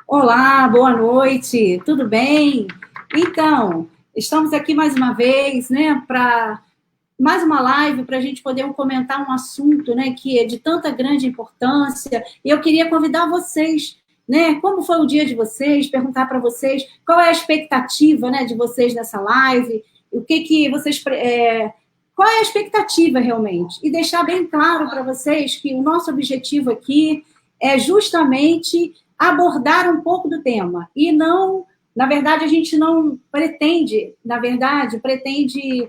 Olá, boa noite, tudo bem? Então, estamos aqui mais uma vez, né, para mais uma live para a gente poder comentar um assunto, né, que é de tanta grande importância. E eu queria convidar vocês, né, como foi o dia de vocês, perguntar para vocês qual é a expectativa, né, de vocês nessa live, o que vocês qual é a expectativa realmente? E deixar bem claro para vocês que o nosso objetivo aqui é justamente abordar um pouco do tema. E não, na verdade, a gente não pretende, pretende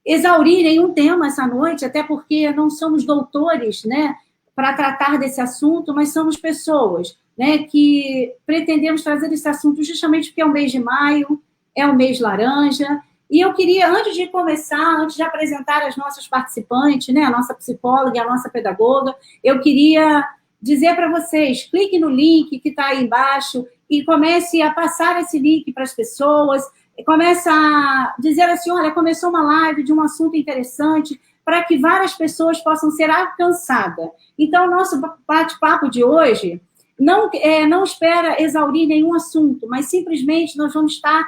exaurir nenhum tema essa noite, até porque não somos doutores, né, para tratar desse assunto, mas somos pessoas, né, que pretendemos trazer esse assunto justamente porque é o mês de maio, é o mês laranja. E eu queria, antes de começar, antes de apresentar as nossas participantes, né, a nossa psicóloga e a nossa pedagoga, eu queria dizer para vocês, clique no link que está aí embaixo e comece a passar esse link para as pessoas, começa a dizer assim, olha, começou uma live de um assunto interessante, para que várias pessoas possam ser alcançadas. Então, o nosso bate-papo de hoje não espera exaurir nenhum assunto, mas simplesmente nós vamos estar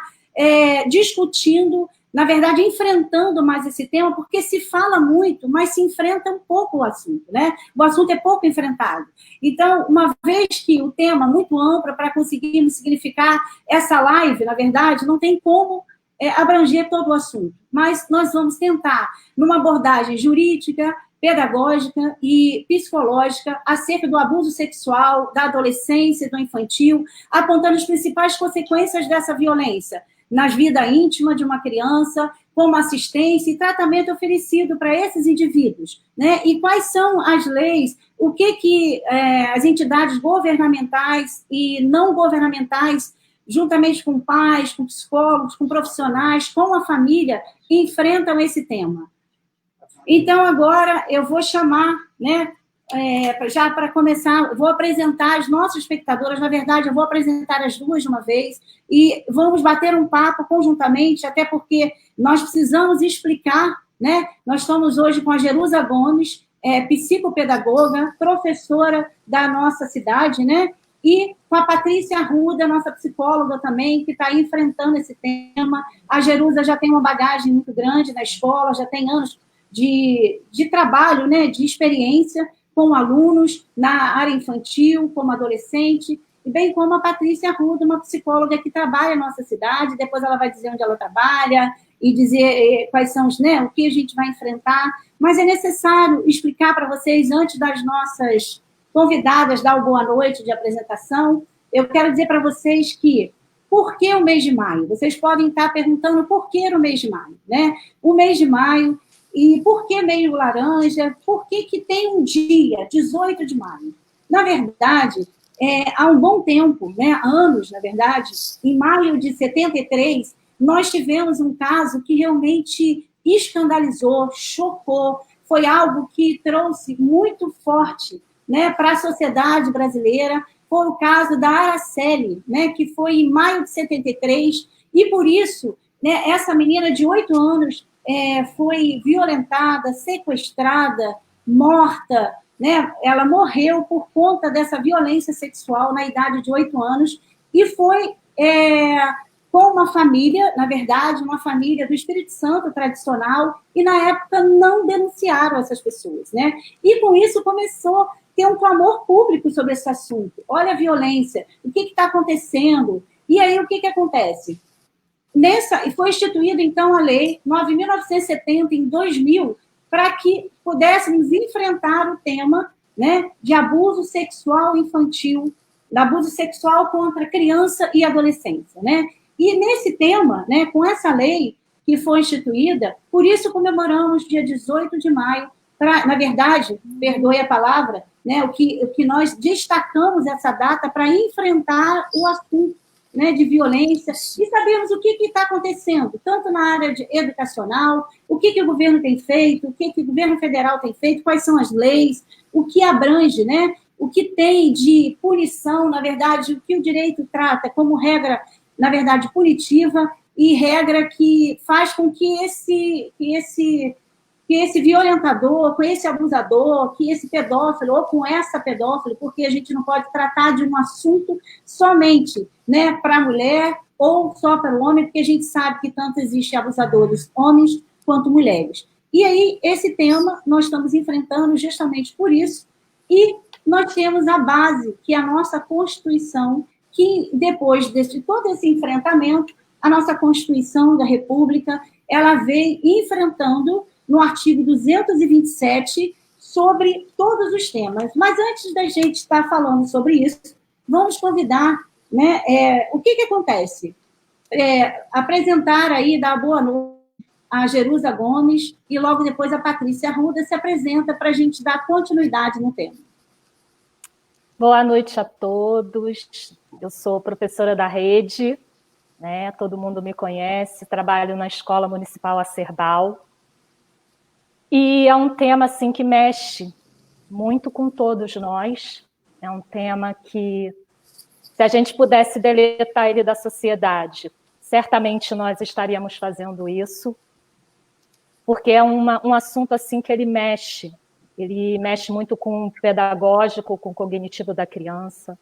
discutindo, na verdade, enfrentando mais esse tema, porque se fala muito, mas se enfrenta um pouco o assunto, né? O assunto é pouco enfrentado. Então, uma vez que o tema é muito amplo, para conseguirmos significar essa live, na verdade, não tem como abranger todo o assunto. Mas nós vamos tentar, numa abordagem jurídica, pedagógica e psicológica, acerca do abuso sexual, da adolescência, do infantil, apontando as principais consequências dessa violência na vida íntima de uma criança, como assistência e tratamento oferecido para esses indivíduos, né? E quais são as leis, o que as entidades governamentais e não governamentais, juntamente com pais, com psicólogos, com profissionais, com a família, enfrentam esse tema. Então, agora eu vou chamar, né, já para começar, vou apresentar as nossas espectadoras, na verdade, eu vou apresentar as duas de uma vez, e vamos bater um papo conjuntamente, até porque nós precisamos explicar, né? Nós estamos hoje com a Jerusa Gomes, psicopedagoga, professora da nossa cidade, né? E com a Patrícia Arruda, nossa psicóloga também, que está enfrentando esse tema. A Jerusa já tem uma bagagem muito grande na escola, já tem anos de trabalho, né? De experiência com alunos na área infantil, como adolescente, e bem como a Patrícia Arruda, uma psicóloga que trabalha na nossa cidade, depois ela vai dizer onde ela trabalha e dizer quais são os, né, o que a gente vai enfrentar, mas é necessário explicar para vocês, antes das nossas convidadas dar o boa noite de apresentação, eu quero dizer para vocês que, por que o mês de maio? Vocês podem estar perguntando por que o mês de maio, né? O mês de maio. E por que meio laranja? Por que tem um dia, 18 de maio? Na verdade, há um bom tempo, né, anos, na verdade, em maio de 73, nós tivemos um caso que realmente escandalizou, chocou, foi algo que trouxe muito forte, né, para a sociedade brasileira, foi o caso da Araceli, né, que foi em maio de 73, e por isso, né, essa menina de 8 anos foi violentada, sequestrada, morta, né? Ela morreu por conta dessa violência sexual na idade de 8 anos e foi com uma família, na verdade, uma família do Espírito Santo tradicional, e na época não denunciaram essas pessoas, né? E com isso começou a ter um clamor público sobre esse assunto. Olha a violência, o que está acontecendo? E aí o que acontece? Foi instituída, então, a Lei 9.970, em 2000, para que pudéssemos enfrentar o tema, né, de abuso sexual infantil, de abuso sexual contra criança e adolescência, né? E nesse tema, né, com essa lei que foi instituída, por isso comemoramos dia 18 de maio, na verdade, perdoe a palavra, né, o que nós destacamos essa data para enfrentar o assunto, né, de violência, e sabemos o que está acontecendo, tanto na área educacional, o que o governo tem feito, o que o governo federal tem feito, quais são as leis, o que abrange, né, o que tem de punição, na verdade, o que o direito trata como regra, na verdade, punitiva, e regra que faz com que esse que esse violentador, com esse abusador, que esse pedófilo, ou com essa pedófila, porque a gente não pode tratar de um assunto somente, né, para a mulher ou só para o homem, porque a gente sabe que tanto existem abusadores, homens quanto mulheres. E aí, esse tema nós estamos enfrentando justamente por isso, e nós temos a base, que é a nossa Constituição, que depois de todo esse enfrentamento, a nossa Constituição da República, ela vem enfrentando no artigo 227 sobre todos os temas. Mas antes da gente estar falando sobre isso, vamos convidar, né, o que acontece? Apresentar aí, dar boa noite a Jerusa Gomes e logo depois a Patrícia Arruda se apresenta para a gente dar continuidade no tema. Boa noite a todos. Eu sou professora da rede, né? Todo mundo me conhece, trabalho na Escola Municipal Acerbal. E é um tema assim, que mexe muito com todos nós. É um tema que, se a gente pudesse deletar ele da sociedade, certamente nós estaríamos fazendo isso, porque é um assunto assim que ele mexe muito com o pedagógico, com o cognitivo da criança,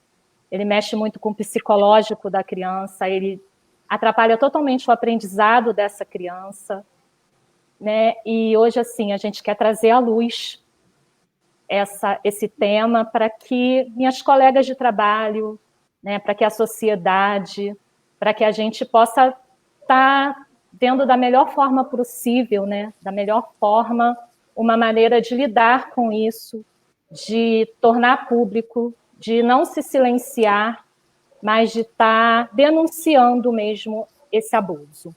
ele mexe muito com o psicológico da criança, ele atrapalha totalmente o aprendizado dessa criança, né? E hoje, assim, a gente quer trazer à luz esse tema para que minhas colegas de trabalho, né, para que a sociedade, para que a gente possa estar vendo da melhor forma possível, né, da melhor forma, uma maneira de lidar com isso, de tornar público, de não se silenciar, mas de estar denunciando mesmo esse abuso,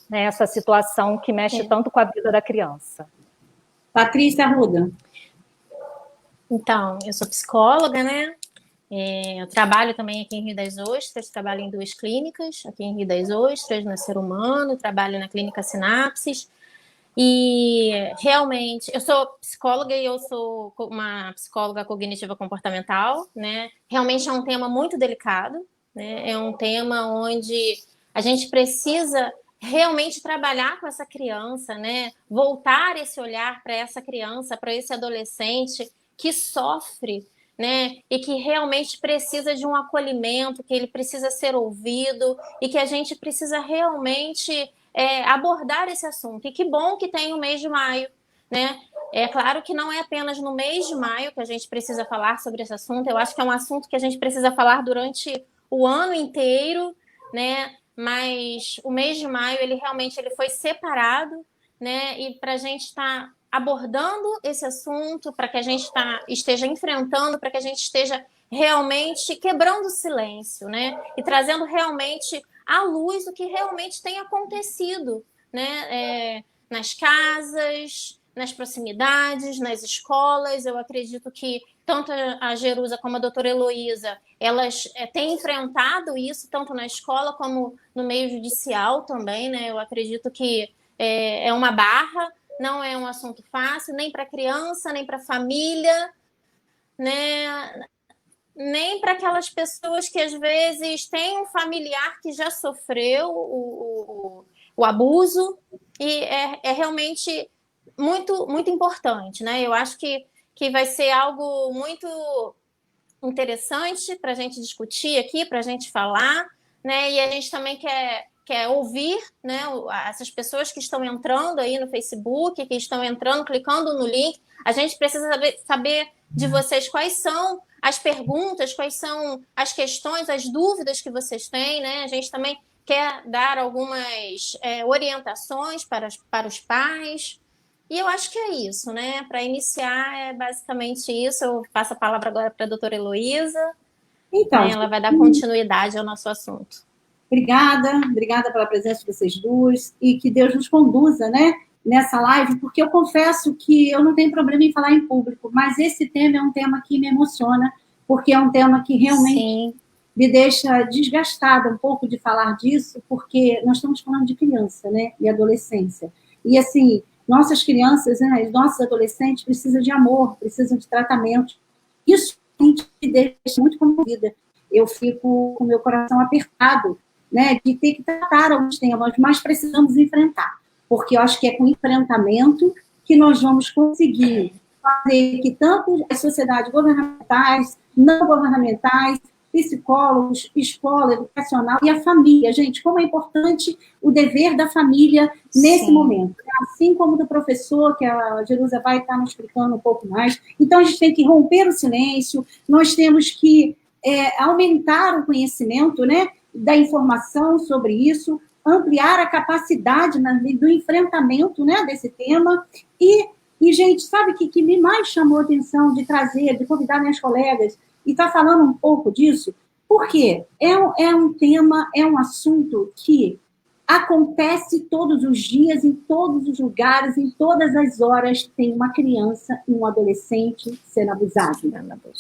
né, essa situação que mexe tanto com a vida da criança. Patrícia Arruda. Então, eu sou psicóloga, né? Eu trabalho também aqui em Rio das Ostras, trabalho em 2 clínicas, aqui em Rio das Ostras, no Ser Humano, trabalho na Clínica Sinapses. E realmente, eu sou psicóloga e eu sou uma psicóloga cognitiva comportamental, né? Realmente é um tema muito delicado, né? É um tema onde a gente precisa realmente trabalhar com essa criança, né? Voltar esse olhar para essa criança, para esse adolescente que sofre, né? E que realmente precisa de um acolhimento, que ele precisa ser ouvido e que a gente precisa realmente abordar esse assunto. E que bom que tem o mês de maio, né? É claro que não é apenas no mês de maio que a gente precisa falar sobre esse assunto. Eu acho que é um assunto que a gente precisa falar durante o ano inteiro, né? Mas o mês de maio, ele foi separado, né? E para a gente estar abordando esse assunto, para que a gente esteja enfrentando, para que a gente esteja realmente quebrando o silêncio, né? E trazendo realmente à luz o que realmente tem acontecido, né? Nas casas, nas proximidades, nas escolas. Eu acredito que tanto a Jerusa como a doutora Heloísa, elas têm enfrentado isso, tanto na escola como no meio judicial também, né? Eu acredito que é uma barra, não é um assunto fácil, nem para a criança, nem para a família, né? Nem para aquelas pessoas que às vezes têm um familiar que já sofreu o abuso, e é realmente muito, muito importante, né? Eu acho que vai ser algo muito interessante para a gente discutir aqui, para a gente falar, né? E a gente também quer ouvir, né, essas pessoas que estão entrando aí no Facebook, que estão entrando, clicando no link. A gente precisa saber de vocês quais são as perguntas, quais são as questões, as dúvidas que vocês têm, né? A gente também quer dar algumas orientações para os pais. E eu acho que é isso, né? Para iniciar, é basicamente isso. Eu passo a palavra agora para a doutora Heloísa. Então, ela vai dar continuidade ao nosso assunto. Obrigada pela presença de vocês duas e que Deus nos conduza, né, nessa live, porque eu confesso que eu não tenho problema em falar em público, mas esse tema é um tema que me emociona, porque é um tema que realmente me deixa desgastada um pouco de falar disso, porque nós estamos falando de criança, né, e adolescência. E, assim, nossas crianças, né, nossos adolescentes precisam de amor, precisam de tratamento. Isso me deixa muito comovida. Eu fico com o meu coração apertado, né, de ter que tratar alguns temas, mas precisamos enfrentar. porque eu acho que é com enfrentamento que nós vamos conseguir fazer que tanto as sociedades governamentais, não governamentais, psicólogos, escola educacional e a família. Gente, como é importante o dever da família nesse momento. Assim como do professor, que a Jerusa vai estar nos explicando um pouco mais. Então, a gente tem que romper o silêncio, nós temos que aumentar o conhecimento, né, da informação sobre isso, ampliar a capacidade do enfrentamento, né, desse tema. E, gente, sabe o que me mais chamou a atenção de trazer, de convidar minhas colegas e estar falando um pouco disso? Porque é um tema, é um assunto que acontece todos os dias, em todos os lugares, em todas as horas, tem uma criança e um adolescente sendo abusado.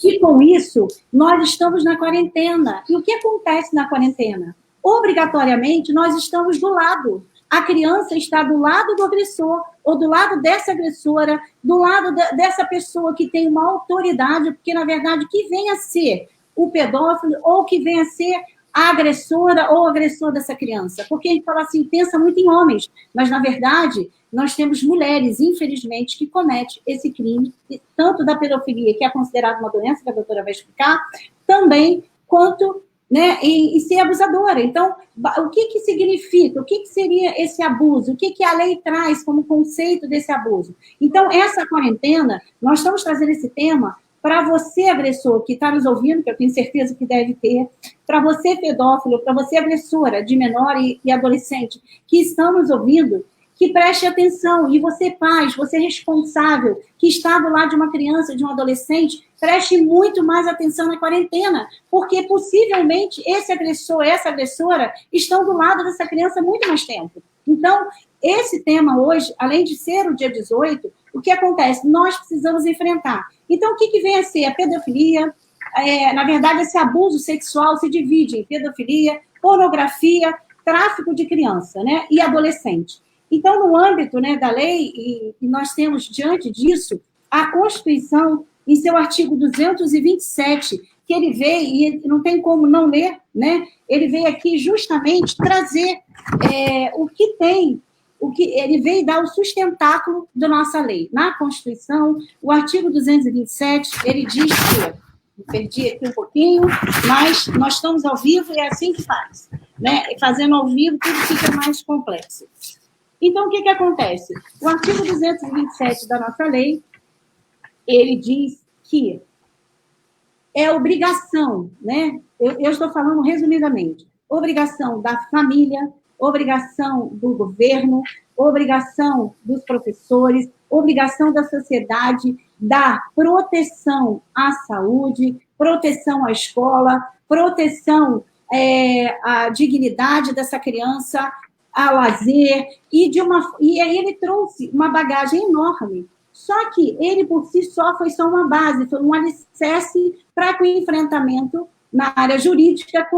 E com isso, nós estamos na quarentena. E o que acontece na quarentena? Obrigatoriamente, nós estamos do lado. A criança está do lado do agressor, ou do lado dessa agressora, do lado dessa pessoa que tem uma autoridade, porque, na verdade, que venha a ser o pedófilo, ou que venha a ser a agressora ou agressor dessa criança. Porque a gente fala assim, pensa muito em homens, mas, na verdade, nós temos mulheres, infelizmente, que cometem esse crime, tanto da pedofilia, que é considerada uma doença, que a doutora vai explicar, também quanto, né, em ser abusadora. Então, o que significa? O que seria esse abuso? O que a lei traz como conceito desse abuso? Então, essa quarentena, nós estamos trazendo esse tema para você, agressor, que está nos ouvindo, que eu tenho certeza que deve ter, para você, pedófilo, para você, agressora de menor e adolescente, que estão nos ouvindo, que preste atenção. E você, pais, você responsável, que está do lado de uma criança, de um adolescente, preste muito mais atenção na quarentena, porque possivelmente esse agressor, essa agressora, estão do lado dessa criança há muito mais tempo. Então, esse tema hoje, além de ser o dia 18, o que acontece? Nós precisamos enfrentar. Então, o que vem a ser? A pedofilia, na verdade, esse abuso sexual se divide em pedofilia, pornografia, tráfico de criança, né, e adolescente. Então, no âmbito, né, da lei, e nós temos, diante disso, a Constituição, em seu artigo 227, que ele veio, e não tem como não ler, né, ele veio aqui justamente trazer o que tem, ele veio dar o sustentáculo da nossa lei. Na Constituição, o artigo 227, ele diz que, perdi aqui um pouquinho, mas nós estamos ao vivo e é assim que faz, né? Fazendo ao vivo, tudo fica mais complexo. Então, o que acontece? O artigo 227 da nossa lei, ele diz que é obrigação, né? Eu estou falando resumidamente, obrigação da família, obrigação do governo, obrigação dos professores, obrigação da sociedade, da proteção à saúde, proteção à escola, proteção à dignidade dessa criança, ao lazer, e aí ele trouxe uma bagagem enorme. Só que ele, por si só, foi só uma base, foi um alicerce para que o enfrentamento na área jurídica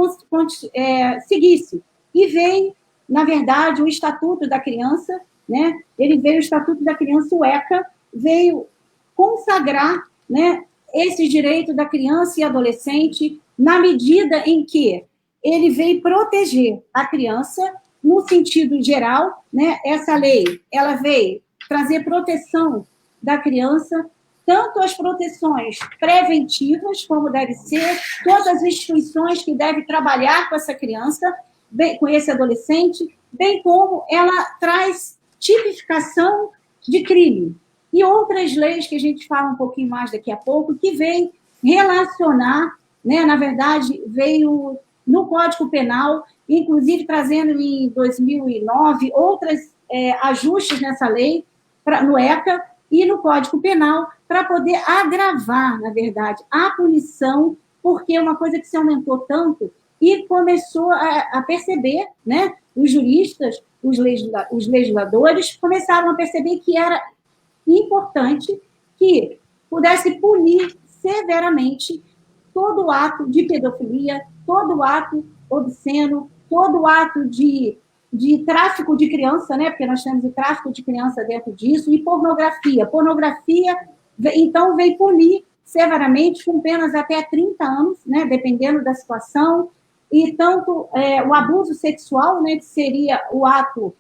seguisse. E veio, na verdade, o Estatuto da Criança, né? Ele veio, o Estatuto da Criança, o ECA, veio consagrar, né, esse direito da criança e adolescente, na medida em que ele veio proteger a criança, no sentido geral, né? Essa lei, ela veio trazer proteção da criança, tanto as proteções preventivas, como deve ser, todas as instituições que devem trabalhar com essa criança, com esse adolescente, bem como ela traz tipificação de crime. E outras leis que a gente fala um pouquinho mais daqui a pouco, que vem relacionar, né, na verdade, veio no Código Penal, inclusive trazendo em 2009 outros ajustes nessa lei, no ECA e no Código Penal, para poder agravar, na verdade, a punição, porque é uma coisa que se aumentou tanto e começou a perceber, né, os juristas, os legisladores, começaram a perceber que era importante que pudesse punir severamente todo ato de pedofilia, todo ato obsceno, todo ato de tráfico de criança, né? Porque nós temos o tráfico de criança dentro disso, e pornografia. Pornografia, então, vem punir severamente, com penas até 30 anos, né? Dependendo da situação, e tanto o abuso sexual, né? Que seria o ato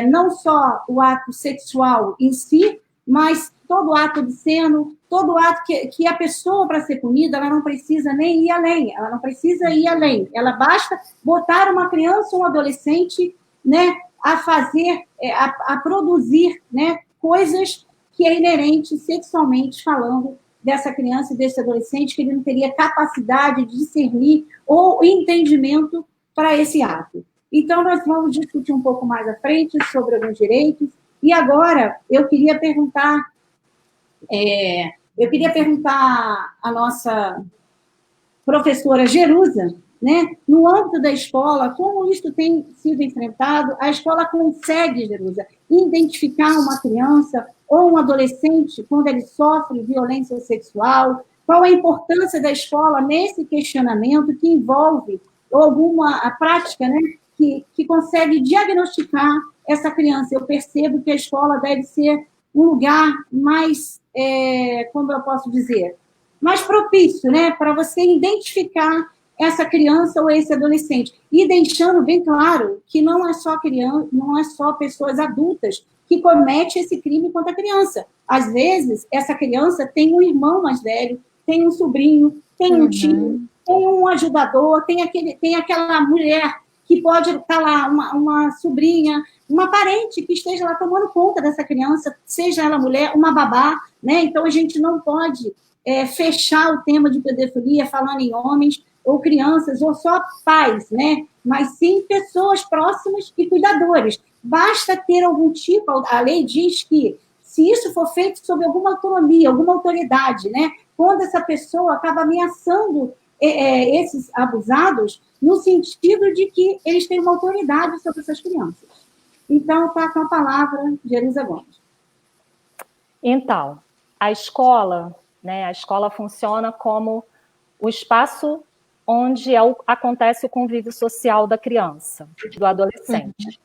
não só o ato sexual em si, mas todo ato obsceno, todo ato que a pessoa, para ser punida, ela não precisa nem ir além, ela não precisa ir além, ela basta botar uma criança ou um adolescente, né, a fazer, a produzir, né, coisas que é inerente, sexualmente falando, dessa criança e desse adolescente, que ele não teria capacidade de discernir ou entendimento para esse ato. Então, nós vamos discutir um pouco mais à frente sobre alguns direitos. E agora, eu queria perguntar à nossa professora Jerusa, né, no âmbito da escola, como isso tem sido enfrentado, a escola consegue, Jerusa, identificar uma criança ou um adolescente quando ele sofre violência sexual? Qual a importância da escola nesse questionamento que envolve alguma prática, né, que consegue diagnosticar essa criança? Eu percebo que a escola deve ser um lugar mais, como eu posso dizer, mais propício, né, para você identificar essa criança ou esse adolescente. E deixando bem claro que não é só criança, não é só pessoas adultas que cometem esse crime contra a criança. Às vezes, essa criança tem um irmão mais velho, tem um sobrinho, tem um tio, tem um ajudador, tem aquela mulher que pode estar lá, uma sobrinha, uma parente que esteja lá tomando conta dessa criança, seja ela mulher, uma babá, né? Então, a gente não pode fechar o tema de pedofilia falando em homens ou crianças, ou só pais, né? Mas sim pessoas próximas e cuidadores. Basta ter algum tipo, a lei diz que se isso for feito sob alguma autonomia, alguma autoridade, né? Quando essa pessoa acaba ameaçando esses abusados, no sentido de que eles têm uma autoridade sobre essas crianças. Então, está com a palavra Jerusa Gomes. Então, a escola, né, a escola funciona como o espaço onde acontece o convívio social da criança, do adolescente.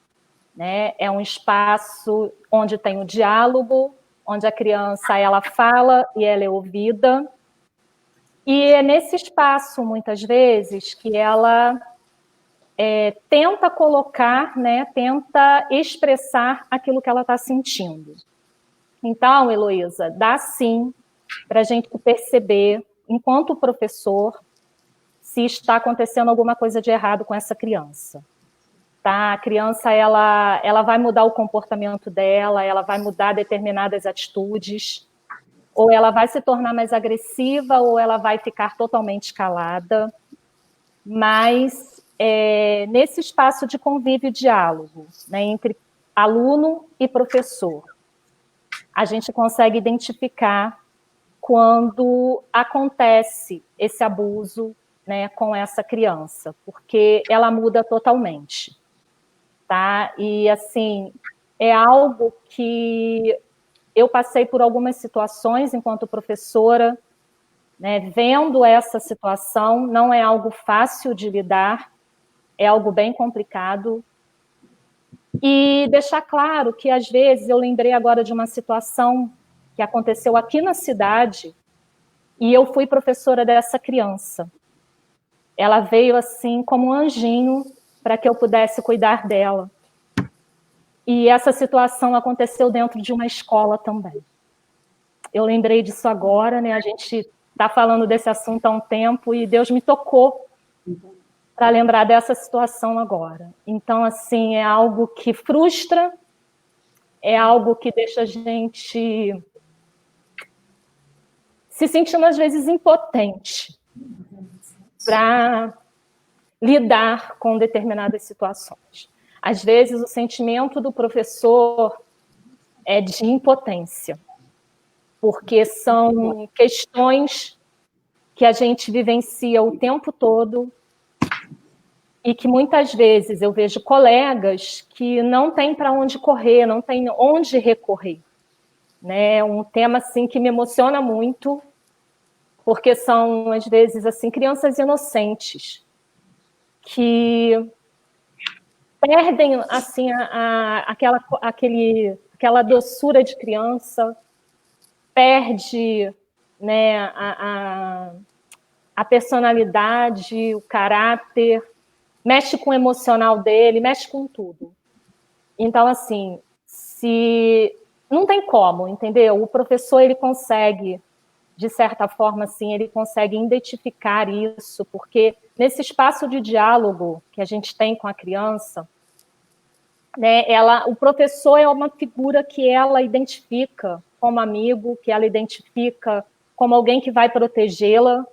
Né? É um espaço onde tem o diálogo, onde a criança ela fala e ela é ouvida. E é nesse espaço, muitas vezes, que ela tenta colocar, né, tenta expressar aquilo que ela está sentindo. Então, Heloísa, dá sim para a gente perceber, enquanto professor, se está acontecendo alguma coisa de errado com essa criança. Tá? A criança ela vai mudar o comportamento dela, ela vai mudar determinadas atitudes, ou ela vai se tornar mais agressiva, ou ela vai ficar totalmente calada. Mas nesse espaço de convívio e diálogo, né, entre aluno e professor, a gente consegue identificar quando acontece esse abuso, né, com essa criança, porque ela muda totalmente, tá? E, assim, é algo que eu passei por algumas situações enquanto professora, né, vendo essa situação, não é algo fácil de lidar, é algo bem complicado. E deixar claro que, às vezes, eu lembrei agora de uma situação que aconteceu aqui na cidade, e eu fui professora dessa criança. Ela veio assim como um anjinho para que eu pudesse cuidar dela. E essa situação aconteceu dentro de uma escola também. Eu lembrei disso agora, né? A gente está falando desse assunto há um tempo e Deus me tocou para lembrar dessa situação agora. Então, assim, é algo que frustra, é algo que deixa a gente se sentindo, às vezes, impotente para lidar com determinadas situações. Às vezes, o sentimento do professor é de impotência, porque são questões que a gente vivencia o tempo todo e que muitas vezes eu vejo colegas que não têm para onde correr, não têm onde recorrer. Né? Um tema assim, que me emociona muito, porque são, às vezes, assim, crianças inocentes que perdem assim, aquela doçura de criança, perde, né, a personalidade, o caráter, mexe com o emocional dele, mexe com tudo. Então, assim, se não tem como, entendeu? O professor, ele consegue, de certa forma, assim, ele consegue identificar isso, porque nesse espaço de diálogo que a gente tem com a criança, né, o professor é uma figura que ela identifica como amigo, que ela identifica como alguém que vai protegê-la,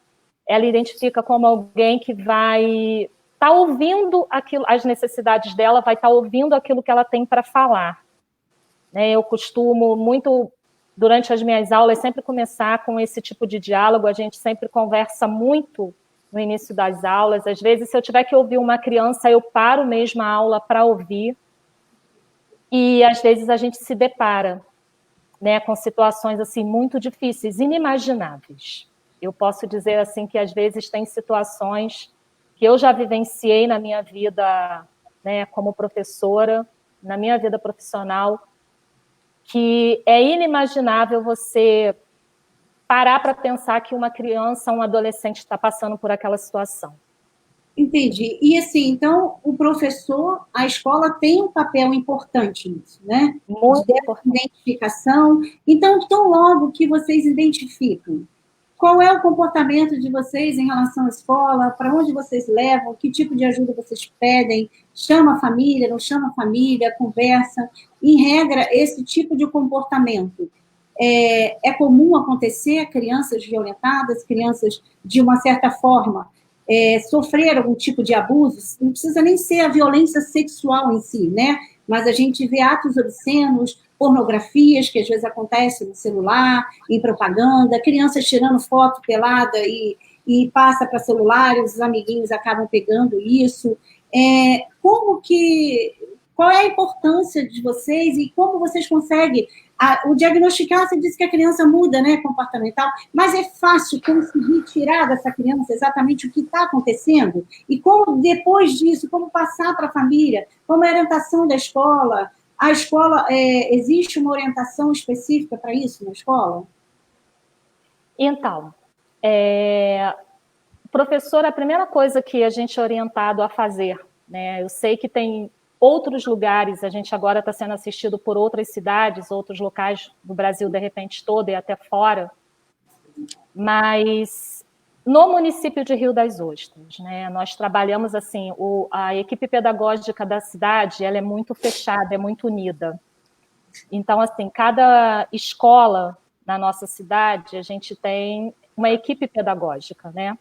ela identifica como alguém que vai estar ouvindo as necessidades dela, vai estar ouvindo aquilo que ela tem para falar. Né, eu costumo muito, durante as minhas aulas, sempre começar com esse tipo de diálogo, a gente sempre conversa muito no início das aulas, às vezes, se eu tiver que ouvir uma criança, eu paro mesmo a aula para ouvir, e às vezes a gente se depara, né, com situações assim muito difíceis, inimagináveis. Eu posso dizer assim que às vezes tem situações que eu já vivenciei na minha vida, né, como professora, na minha vida profissional, que é inimaginável você parar para pensar que uma criança, um adolescente está passando por aquela situação. Entendi. E assim, então, o professor, a escola tem um papel importante nisso, né? Muito De importante. identificação. Então, tão logo que vocês identificam qual é o comportamento de vocês em relação à escola, para onde vocês levam, que tipo de ajuda vocês pedem, chama a família, não chama a família, conversa. Em regra, esse tipo de comportamento é comum acontecer, crianças violentadas, crianças, de uma certa forma, sofrer algum tipo de abuso, não precisa nem ser a violência sexual em si, né? Mas a gente vê atos obscenos, pornografias que às vezes acontecem no celular, em propaganda, crianças tirando foto pelada e passa para celular, e os amiguinhos acabam pegando isso. Qual é a importância de vocês e como vocês conseguem o diagnosticar? Você disse que a criança muda, né, comportamental, mas é fácil conseguir tirar dessa criança exatamente o que está acontecendo? E como, depois disso, como passar para a família? Como é a orientação da escola? A escola, existe uma orientação específica para isso na escola? Então, professor, a primeira coisa que a gente é orientado a fazer, né, eu sei que tem outros lugares, a gente agora está sendo assistido por outras cidades, outros locais do Brasil, de repente, todo e até fora, mas no município de Rio das Ostras, né, nós trabalhamos assim, a equipe pedagógica da cidade, ela é muito fechada, é muito unida. Então, assim, cada escola na nossa cidade, a gente tem uma equipe pedagógica, né?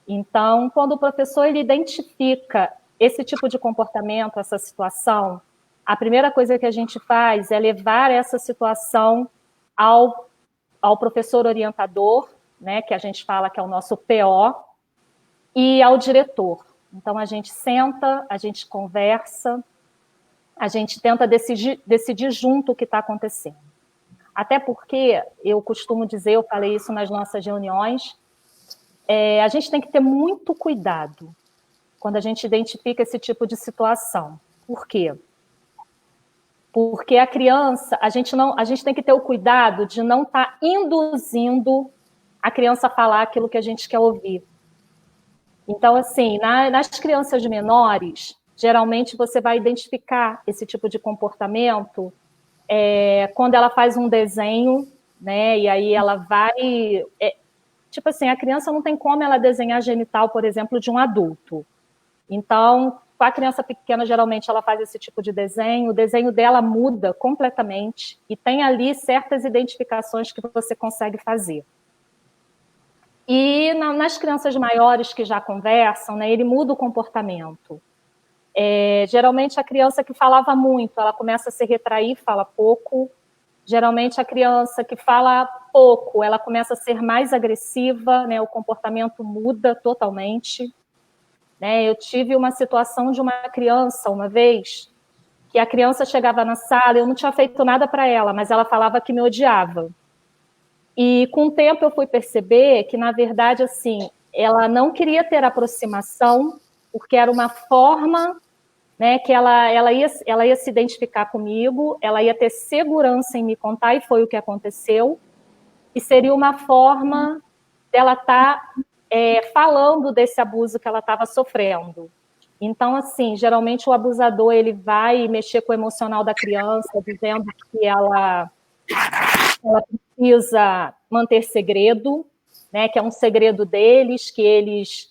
Então, quando o professor ele identifica esse tipo de comportamento, essa situação, a primeira coisa que a gente faz é levar essa situação ao professor orientador, né, que a gente fala que é o nosso PO, e ao diretor. Então, a gente senta, a gente conversa, a gente tenta decidir junto o que está acontecendo. Até porque, eu costumo dizer, eu falei isso nas nossas reuniões, a gente tem que ter muito cuidado quando a gente identifica esse tipo de situação. Por quê? Porque a criança, a gente tem que ter o cuidado de não estar induzindo a criança a falar aquilo que a gente quer ouvir. Então, assim, nas crianças menores, geralmente você vai identificar esse tipo de comportamento quando ela faz um desenho, né? E aí ela vai... tipo assim, a criança não tem como ela desenhar genital, por exemplo, de um adulto. Então, com a criança pequena, geralmente ela faz esse tipo de desenho, o desenho dela muda completamente e tem ali certas identificações que você consegue fazer. E nas crianças maiores que já conversam, né, ele muda o comportamento. Geralmente a criança que falava muito, ela começa a se retrair, fala pouco. Geralmente a criança que fala pouco, ela começa a ser mais agressiva, né, o comportamento muda totalmente. Né, eu tive uma situação de uma criança, uma vez, que a criança chegava na sala, eu não tinha feito nada para ela, mas ela falava que me odiava. E com o tempo eu fui perceber que, na verdade, assim, ela não queria ter aproximação, porque era uma forma, né, que ela ia se identificar comigo, ela ia ter segurança em me contar, e foi o que aconteceu, e seria uma forma dela estar falando desse abuso que ela estava sofrendo. Então, assim, geralmente o abusador ele vai mexer com o emocional da criança, dizendo que ela precisa manter segredo, né, que é um segredo deles, que eles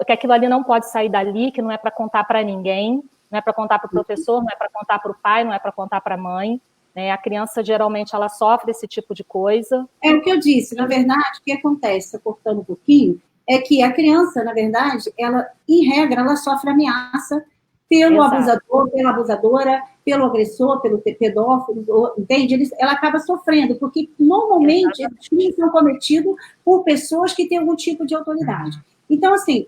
que aquilo ali não pode sair dali, que não é para contar para ninguém, não é para contar para o professor, não é para contar para o pai, não é para contar para a mãe. Né? A criança, geralmente, ela sofre esse tipo de coisa. É o que eu disse, na verdade, o que acontece, cortando um pouquinho, é que a criança, na verdade, ela, em regra, ela sofre ameaça pelo abusador, pela abusadora, pelo agressor, pelo pedófilo, entende? Ela acaba sofrendo, porque normalmente esses crimes são cometidos por pessoas que têm algum tipo de autoridade. Então, assim,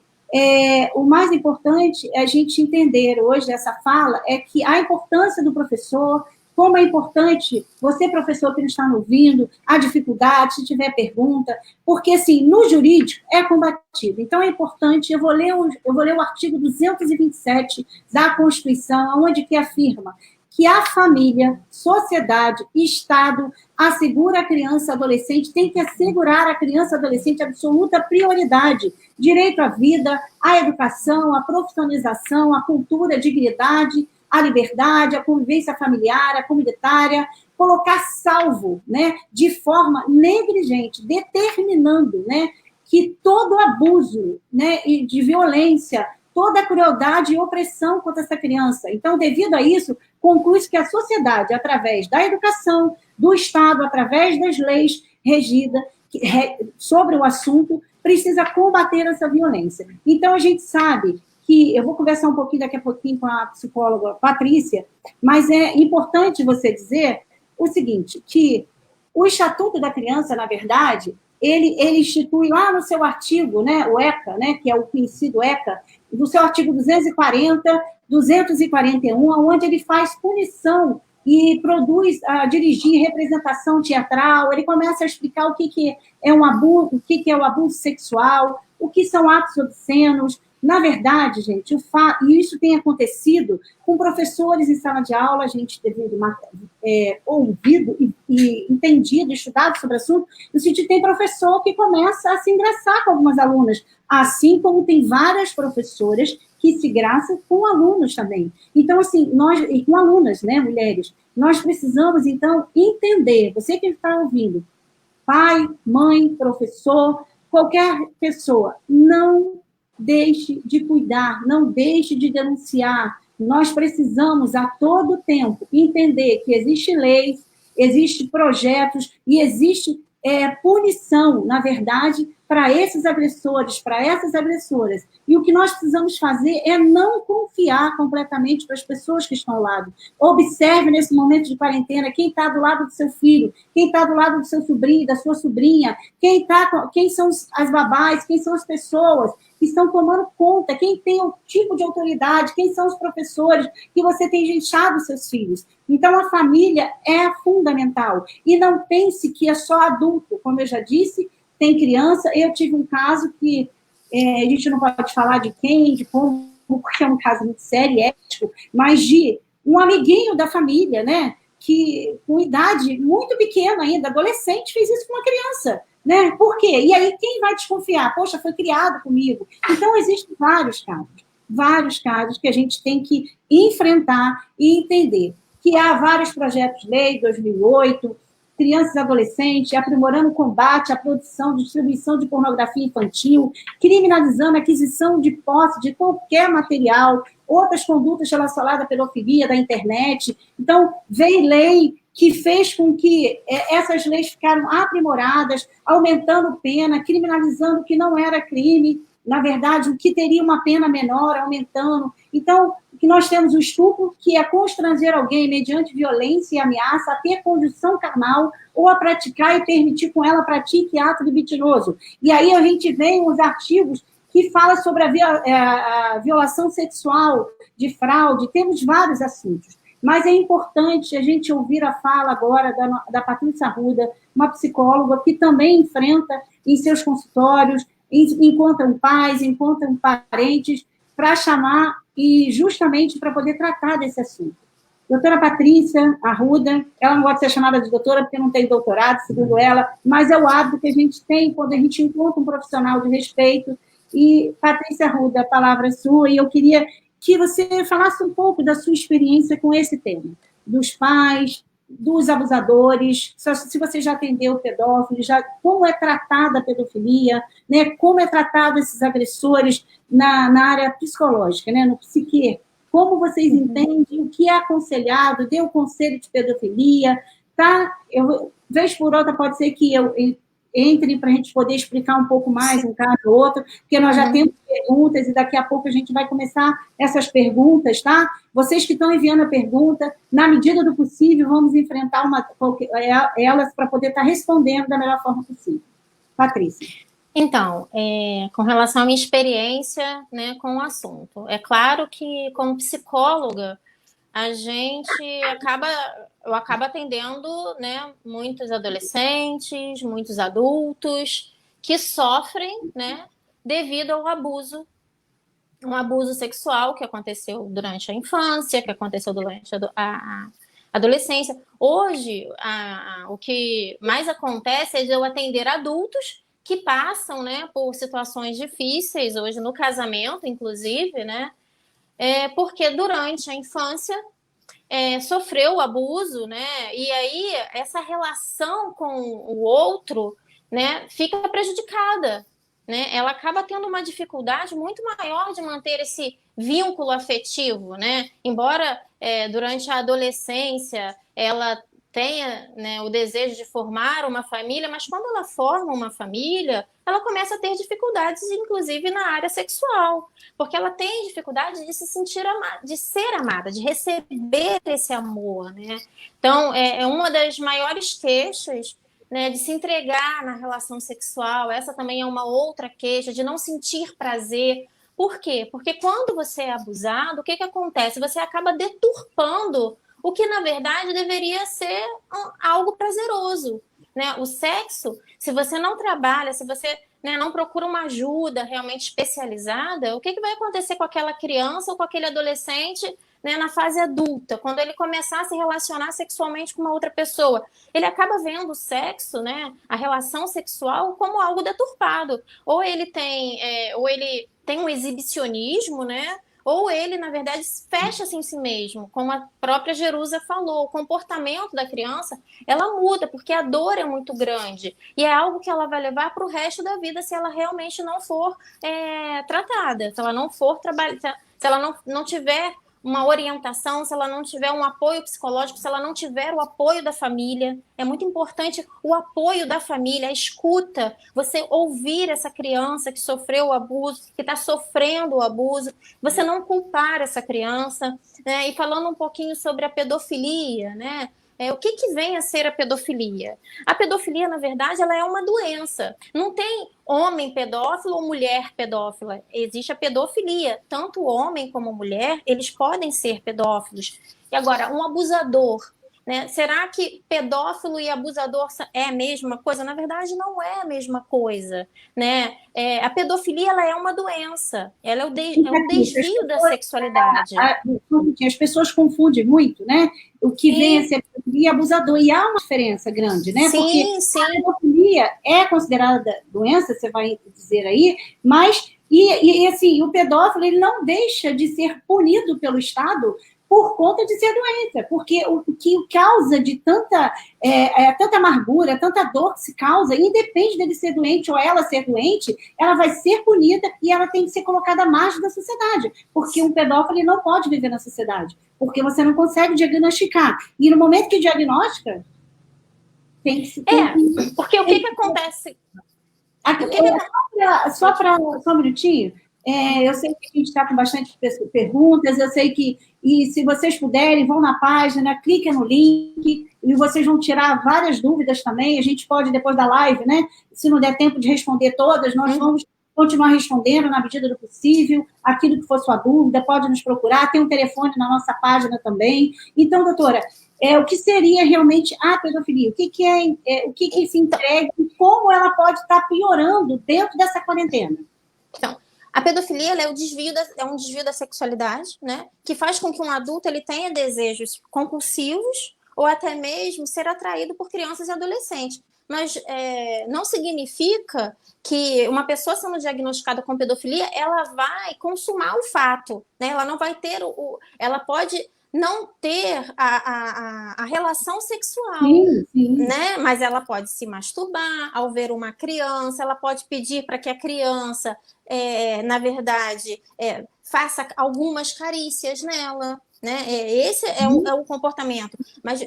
o mais importante é a gente entender hoje dessa fala é que a importância do professor, como é importante, você, professor, que está me ouvindo, a dificuldade, se tiver pergunta, porque, assim, no jurídico é combatido. Então, é importante, eu vou ler o artigo 227 da Constituição, onde que afirma que a família, sociedade e Estado assegura a criança e adolescente, tem que assegurar a criança e adolescente absoluta prioridade, direito à vida, à educação, à profissionalização, à cultura, à dignidade, a liberdade, a convivência familiar, a comunitária, colocar salvo, né, de forma negligente, determinando, né, que todo abuso, né, de violência, toda crueldade e opressão contra essa criança. Então, devido a isso, conclui-se que a sociedade, através da educação, do Estado, através das leis regidas sobre o assunto, precisa combater essa violência. Então, a gente sabe que eu vou conversar um pouquinho daqui a pouquinho com a psicóloga Patrícia, mas é importante você dizer o seguinte, que o Estatuto da Criança, na verdade, ele institui lá no seu artigo, né, o ECA, né, que é o conhecido ECA, do seu artigo 240, 241, onde ele faz punição e produz, dirigir representação teatral, ele começa a explicar o que é um abuso, o que é o abuso sexual, o que são atos obscenos. Na verdade, gente, e isso tem acontecido com professores em sala de aula, a gente teve ouvido e entendido, estudado sobre o assunto, no sentido que tem professor que começa a se engraçar com algumas alunas, assim como tem várias professoras que se engraçam com alunos também. Então, assim, e com alunas, né, mulheres, nós precisamos, então, entender, você que está ouvindo, pai, mãe, professor, qualquer pessoa, não deixe de cuidar, não deixe de denunciar. Nós precisamos, a todo tempo, entender que existem leis, existem projetos e existe punição, na verdade, para esses agressores, para essas agressoras. E o que nós precisamos fazer é não confiar completamente para as pessoas que estão ao lado. Observe, nesse momento de quarentena, quem está do lado do seu filho, quem está do lado do seu sobrinho, da sua sobrinha, quem são as babás, quem são as pessoas que estão tomando conta, quem tem o tipo de autoridade, quem são os professores que você tem deixado seus filhos. Então, a família é fundamental. E não pense que é só adulto. Como eu já disse, tem criança. Eu tive um caso que a gente não pode falar de quem, de como, porque é um caso muito sério e ético, mas de um amiguinho da família, né, que com idade muito pequena ainda, adolescente, fez isso com uma criança. Né? Por quê? E aí, quem vai desconfiar? Poxa, foi criado comigo. Então, existem vários casos que a gente tem que enfrentar e entender. Que há vários projetos de lei, 2008, crianças e adolescentes, aprimorando o combate à produção, distribuição de pornografia infantil, criminalizando a aquisição de posse de qualquer material, outras condutas relacionadas à pedofilia da internet. Então, veio lei que fez com que essas leis ficaram aprimoradas, aumentando pena, criminalizando o que não era crime, na verdade, o que teria uma pena menor, aumentando. Então, que nós temos o estupro, que é constranger alguém mediante violência e ameaça a ter condição carnal ou a praticar e permitir com ela pratique ato libidinoso. E aí a gente vê os artigos que falam sobre a violação sexual, de fraude, temos vários assuntos. Mas é importante a gente ouvir a fala agora da Patrícia Arruda, uma psicóloga que também enfrenta em seus consultórios, encontram pais, encontram parentes, para chamar e justamente para poder tratar desse assunto. Doutora Patrícia Arruda, ela não gosta de ser chamada de doutora porque não tem doutorado, segundo ela, mas é o hábito que a gente tem quando a gente encontra um profissional de respeito E, Patrícia Arruda, a palavra é sua, e eu queria que você falasse um pouco da sua experiência com esse tema, dos pais, dos abusadores, se você já atendeu pedófilos, como é tratada a pedofilia, né, como é tratado esses agressores na área psicológica, né, no psique, como vocês entendem, o que é aconselhado, dê o conselho de pedofilia, tá? Vez por outra, pode ser que eu entre para a gente poder explicar um pouco mais um caso ou outro, porque nós já temos perguntas e daqui a pouco a gente vai começar essas perguntas, tá? Vocês que estão enviando a pergunta, na medida do possível, vamos enfrentar elas para poder estar respondendo da melhor forma possível. Patrícia. Então, com relação à minha experiência, né, com o assunto, é claro que, como psicóloga, eu acabo atendendo, né, muitos adolescentes, muitos adultos que sofrem, né, devido ao abuso, um abuso sexual que aconteceu durante a infância, que aconteceu durante a adolescência. Hoje, o que mais acontece é de eu atender adultos que passam, né, por situações difíceis, hoje no casamento, inclusive, né, porque durante a infância sofreu o abuso, né? E aí essa relação com o outro, né, fica prejudicada, né? Ela acaba tendo uma dificuldade muito maior de manter esse vínculo afetivo, né? Embora durante a adolescência ela tenha, né, o desejo de formar uma família, mas quando ela forma uma família, ela começa a ter dificuldades, inclusive na área sexual, porque ela tem dificuldade de se sentir amada, de ser amada, de receber esse amor, né? Então, é uma das maiores queixas, né, de se entregar na relação sexual. Essa também é uma outra queixa, de não sentir prazer. Por quê? Porque quando você é abusado, o que acontece? Você acaba deturpando o que, na verdade, deveria ser algo prazeroso, né? O sexo, se você não trabalha, se você, né, não procura uma ajuda realmente especializada, o que vai acontecer com aquela criança ou com aquele adolescente, né, na fase adulta, quando ele começar a se relacionar sexualmente com uma outra pessoa? Ele acaba vendo o sexo, né, a relação sexual, como algo deturpado. Ou ele tem um exibicionismo, né? Ou ele, na verdade, fecha-se em si mesmo, como a própria Jerusa falou. O comportamento da criança, ela muda, porque a dor é muito grande. E é algo que ela vai levar para o resto da vida se ela realmente não for tratada, se ela não for trabalhar, se ela não tiver uma orientação, se ela não tiver um apoio psicológico, se ela não tiver o apoio da família. É muito importante o apoio da família, a escuta, você ouvir essa criança que sofreu o abuso, que está sofrendo o abuso, você não culpar essa criança, né? E falando um pouquinho sobre a pedofilia, né? O que vem a ser a pedofilia? A pedofilia, na verdade, ela é uma doença. Não tem homem pedófilo ou mulher pedófila. Existe a pedofilia. Tanto homem como mulher, eles podem ser pedófilos. E agora, um abusador, né? Será que pedófilo e abusador é a mesma coisa? Na verdade, não é a mesma coisa, né? A pedofilia, ela é uma doença. Ela é um desvio da sexualidade. As pessoas confundem muito, né? O que vem a ser pedofilia e abusador. E há uma diferença grande, né? Sim, porque sim. A pedofilia é considerada doença, você vai dizer aí, mas assim, o pedófilo ele não deixa de ser punido pelo Estado por conta de ser doença, porque o que causa de tanta amargura, tanta dor que se causa, independe dele ser doente ou ela ser doente, ela vai ser punida e ela tem que ser colocada à margem da sociedade, porque um pedófilo não pode viver na sociedade, porque você não consegue diagnosticar. E no momento que diagnostica, tem que... Porque o que acontece... Só um minutinho, eu sei que a gente está com bastante perguntas, eu sei que, e se vocês puderem, vão na página, cliquem no link, e vocês vão tirar várias dúvidas também, a gente pode, depois da live, né, se não der tempo de responder todas, nós vamos continuar respondendo na medida do possível, aquilo que for sua dúvida, pode nos procurar, tem um telefone na nossa página também. Então, doutora, o que seria realmente a pedofilia? O que se entrega e como ela pode estar piorando dentro dessa quarentena? Então, a pedofilia ela é um desvio da sexualidade, né? Que faz com que um adulto ele tenha desejos compulsivos ou até mesmo ser atraído por crianças e adolescentes. mas não significa que uma pessoa sendo diagnosticada com pedofilia, ela vai consumar o fato, né? Ela não vai ter ela pode não ter a relação sexual, sim. né? Mas ela pode se masturbar ao ver uma criança, ela pode pedir para que a criança, na verdade, faça algumas carícias nela, né? Esse é o comportamento. Mas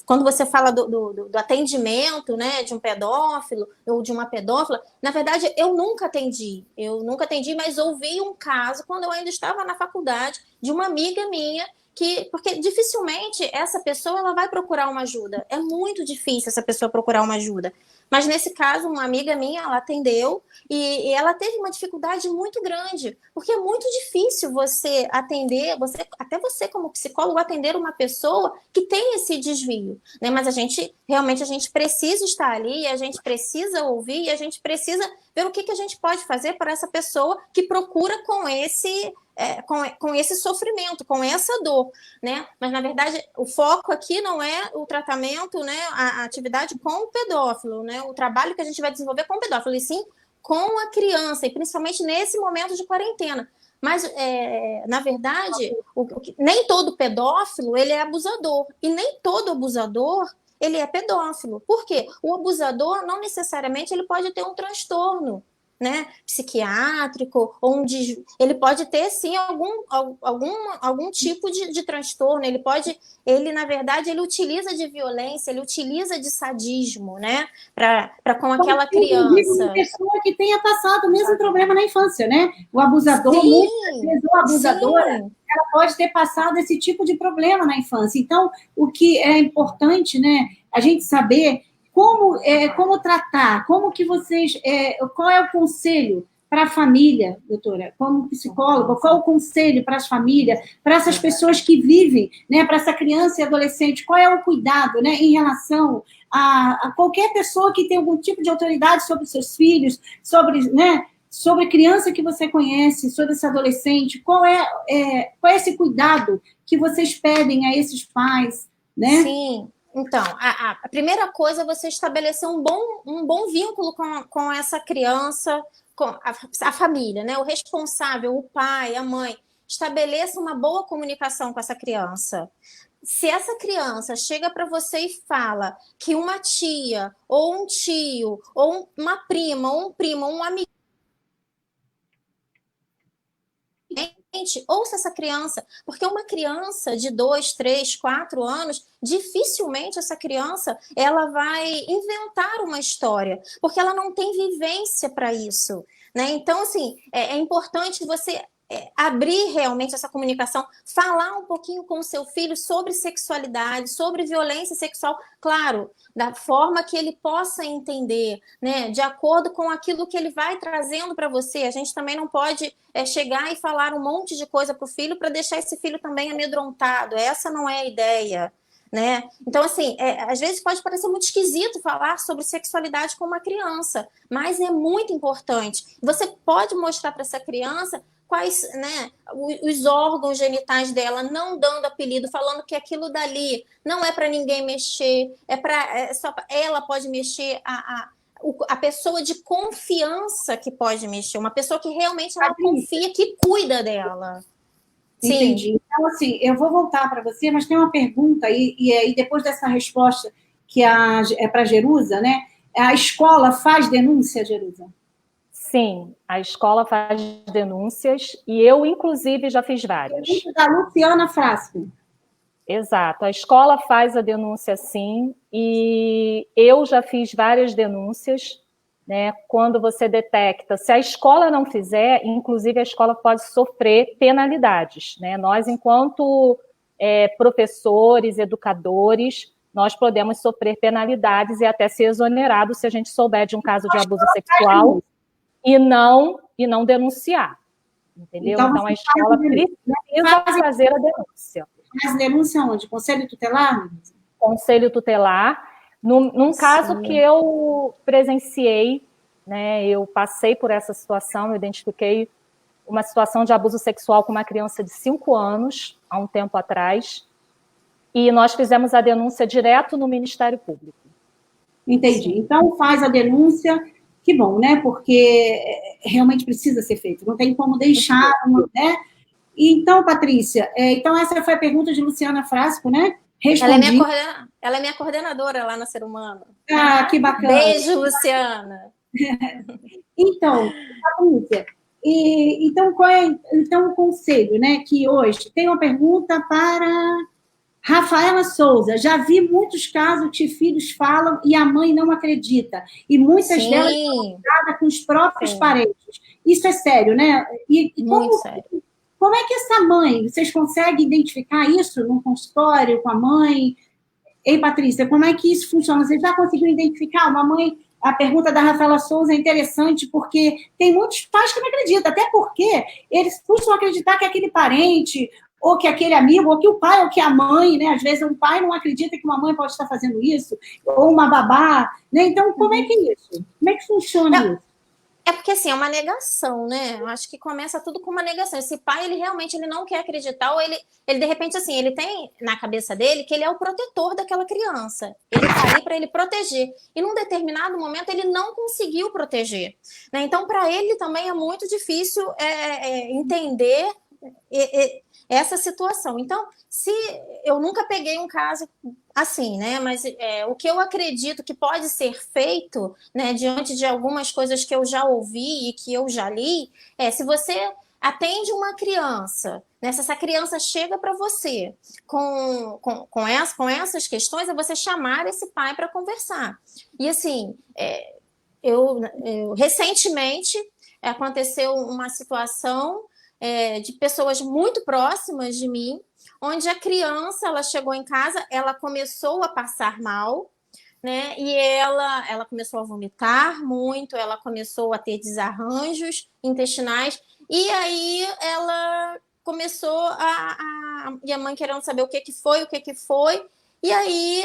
quando você fala do atendimento, né, de um pedófilo ou de uma pedófila, na verdade, eu nunca atendi, mas ouvi um caso quando eu ainda estava na faculdade de uma amiga minha porque dificilmente essa pessoa ela vai procurar uma ajuda. É muito difícil essa pessoa procurar uma ajuda. Mas nesse caso, uma amiga minha, ela atendeu e ela teve uma dificuldade muito grande, porque é muito difícil você atender, até você como psicólogo, atender uma pessoa que tem esse desvio, né? Mas a gente precisa estar ali, a gente precisa ouvir, e a gente precisa ver o que a gente pode fazer para essa pessoa que procura com esse sofrimento, com essa dor, né? Mas, na verdade, o foco aqui não é o tratamento, né, a atividade com o pedófilo, né, o trabalho que a gente vai desenvolver com o pedófilo, e sim com a criança, e principalmente nesse momento de quarentena. Mas, na verdade, nem todo pedófilo ele é abusador, e nem todo abusador ele é pedófilo. Por quê? O abusador não necessariamente ele pode ter um transtorno, né, psiquiátrico, onde ele pode ter sim algum tipo de transtorno. Ele na verdade ele utiliza de violência, ele utiliza de sadismo, né, para com aquela criança. Uma pessoa que tenha passado o mesmo problema na infância, né? O abusador, muitas vezes a abusadora, ela pode ter passado esse tipo de problema na infância. Então, o que é importante, né, a gente saber como tratar, como que vocês, qual é o conselho para a família, doutora, como psicóloga, qual é o conselho para as famílias, para essas pessoas que vivem, né, para essa criança e adolescente, qual é o cuidado, né, em relação a qualquer pessoa que tem algum tipo de autoridade sobre seus filhos, sobre a criança que você conhece, sobre esse adolescente, qual é esse cuidado que vocês pedem a esses pais, né? Sim. Então, a primeira coisa é você estabelecer um bom vínculo com essa criança, com a família, né? O responsável, o pai, a mãe, estabeleça uma boa comunicação com essa criança. Se essa criança chega para você e fala que uma tia, ou um tio, ou uma prima, ou um primo, ou um amigo, ouça essa criança, porque uma criança de 2, 3, 4 anos, dificilmente essa criança ela vai inventar uma história, porque ela não tem vivência para isso, né? Então, assim, é importante você abrir realmente essa comunicação, falar um pouquinho com o seu filho sobre sexualidade, sobre violência sexual, claro, da forma que ele possa entender, né, de acordo com aquilo que ele vai trazendo para você. A gente também não pode chegar e falar um monte de coisa para o filho para deixar esse filho também amedrontado. Essa não é a ideia, né? Então, assim, às vezes pode parecer muito esquisito falar sobre sexualidade com uma criança, mas é muito importante. Você pode mostrar para essa criança quais, né, os órgãos genitais dela, não dando apelido, falando que aquilo dali não é para ninguém mexer, só ela pode mexer, a pessoa de confiança que pode mexer, uma pessoa que realmente ela confia, que cuida dela. Sim. Entendi. Então, assim, eu vou voltar para você, mas tem uma pergunta aí, e aí depois dessa resposta, que é para Jerusa, né? A escola faz denúncia, Jerusa? Sim, a escola faz denúncias e eu, inclusive, já fiz várias. Da Luciana Frasco. Exato, a escola faz a denúncia sim, e eu já fiz várias denúncias, né? Quando você detecta, se a escola não fizer, inclusive a escola pode sofrer penalidades, né? Nós, enquanto professores, educadores, nós podemos sofrer penalidades e até ser exonerados se a gente souber de um caso de abuso sexual e não denunciar, entendeu? Então a escola precisa fazer a denúncia. Mas denúncia onde? Conselho tutelar? Conselho tutelar. Num caso que eu presenciei, né, eu passei por essa situação, eu identifiquei uma situação de abuso sexual com uma criança de 5 anos, há um tempo atrás, e nós fizemos a denúncia direto no Ministério Público. Entendi. Então, faz a denúncia, que bom, né? Porque realmente precisa ser feito, não tem como deixar, né? Então, Patrícia, então essa foi a pergunta de Luciana Frasco, né? Respondi. Ela é minha coordenadora lá na Ser Humano. Ah, que bacana. Beijo, Luciana. Então, Patrícia, então, qual é então, o conselho, né? Que hoje tem uma pergunta para Rafaela Souza. Já vi muitos casos que filhos falam e a mãe não acredita. E muitas delas são ligadas com os próprios parentes. Isso é sério, né? E muito sério. Como é que essa mãe, vocês conseguem identificar isso no consultório com a mãe? Ei, Patrícia, como é que isso funciona? Você já conseguiu identificar uma mãe? A pergunta da Rafaela Souza é interessante, porque tem muitos pais que não acreditam, até porque eles costumam acreditar que aquele parente, ou que aquele amigo, ou que o pai, ou que a mãe, né? Às vezes um pai não acredita que uma mãe pode estar fazendo isso, ou uma babá, né? Então, como é que é isso? Como é que funciona isso? É porque, assim, é uma negação, né? Eu acho que começa tudo com uma negação. Esse pai, ele realmente não quer acreditar, ou ele, de repente, assim, ele tem na cabeça dele que ele é o protetor daquela criança. Ele tá ali para ele proteger. E num determinado momento, ele não conseguiu proteger, né? Então, para ele também é muito difícil entender essa situação. Então, se eu nunca peguei um caso assim, né? Mas o que eu acredito que pode ser feito, né, diante de algumas coisas que eu já ouvi e que eu já li, se você atende uma criança, né, se essa criança chega para você com essas questões, é você chamar esse pai para conversar. E assim, eu recentemente aconteceu uma situação de pessoas muito próximas de mim, onde a criança, ela chegou em casa, ela começou a passar mal, né? E ela começou a vomitar muito, ela começou a ter desarranjos intestinais, e aí ela começou e a mãe querendo saber o que foi, e aí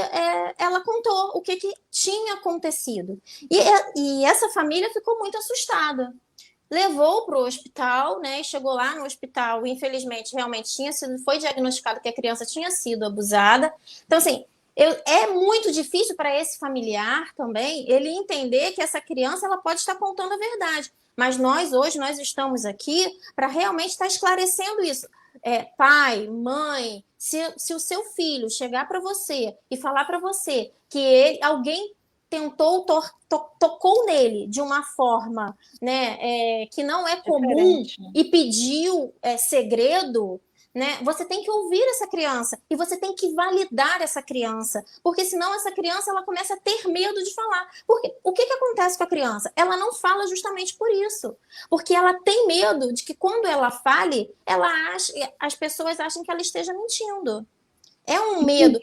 ela contou o que tinha acontecido. E essa família ficou muito assustada. Levou para o hospital, né? Chegou lá no hospital, infelizmente, realmente foi diagnosticado que a criança tinha sido abusada. Então, assim, é muito difícil para esse familiar também ele entender que essa criança ela pode estar contando a verdade. Mas hoje nós estamos aqui para realmente estar esclarecendo isso. Pai, mãe, se o seu filho chegar para você e falar para você que alguém tentou, tocou nele de uma forma, né, que não é comum e pediu segredo, né, você tem que ouvir essa criança e você tem que validar essa criança, porque senão essa criança ela começa a ter medo de falar. Porque o que acontece com a criança? Ela não fala justamente por isso, porque ela tem medo de que quando ela fale, as pessoas achem que ela esteja mentindo. É um medo.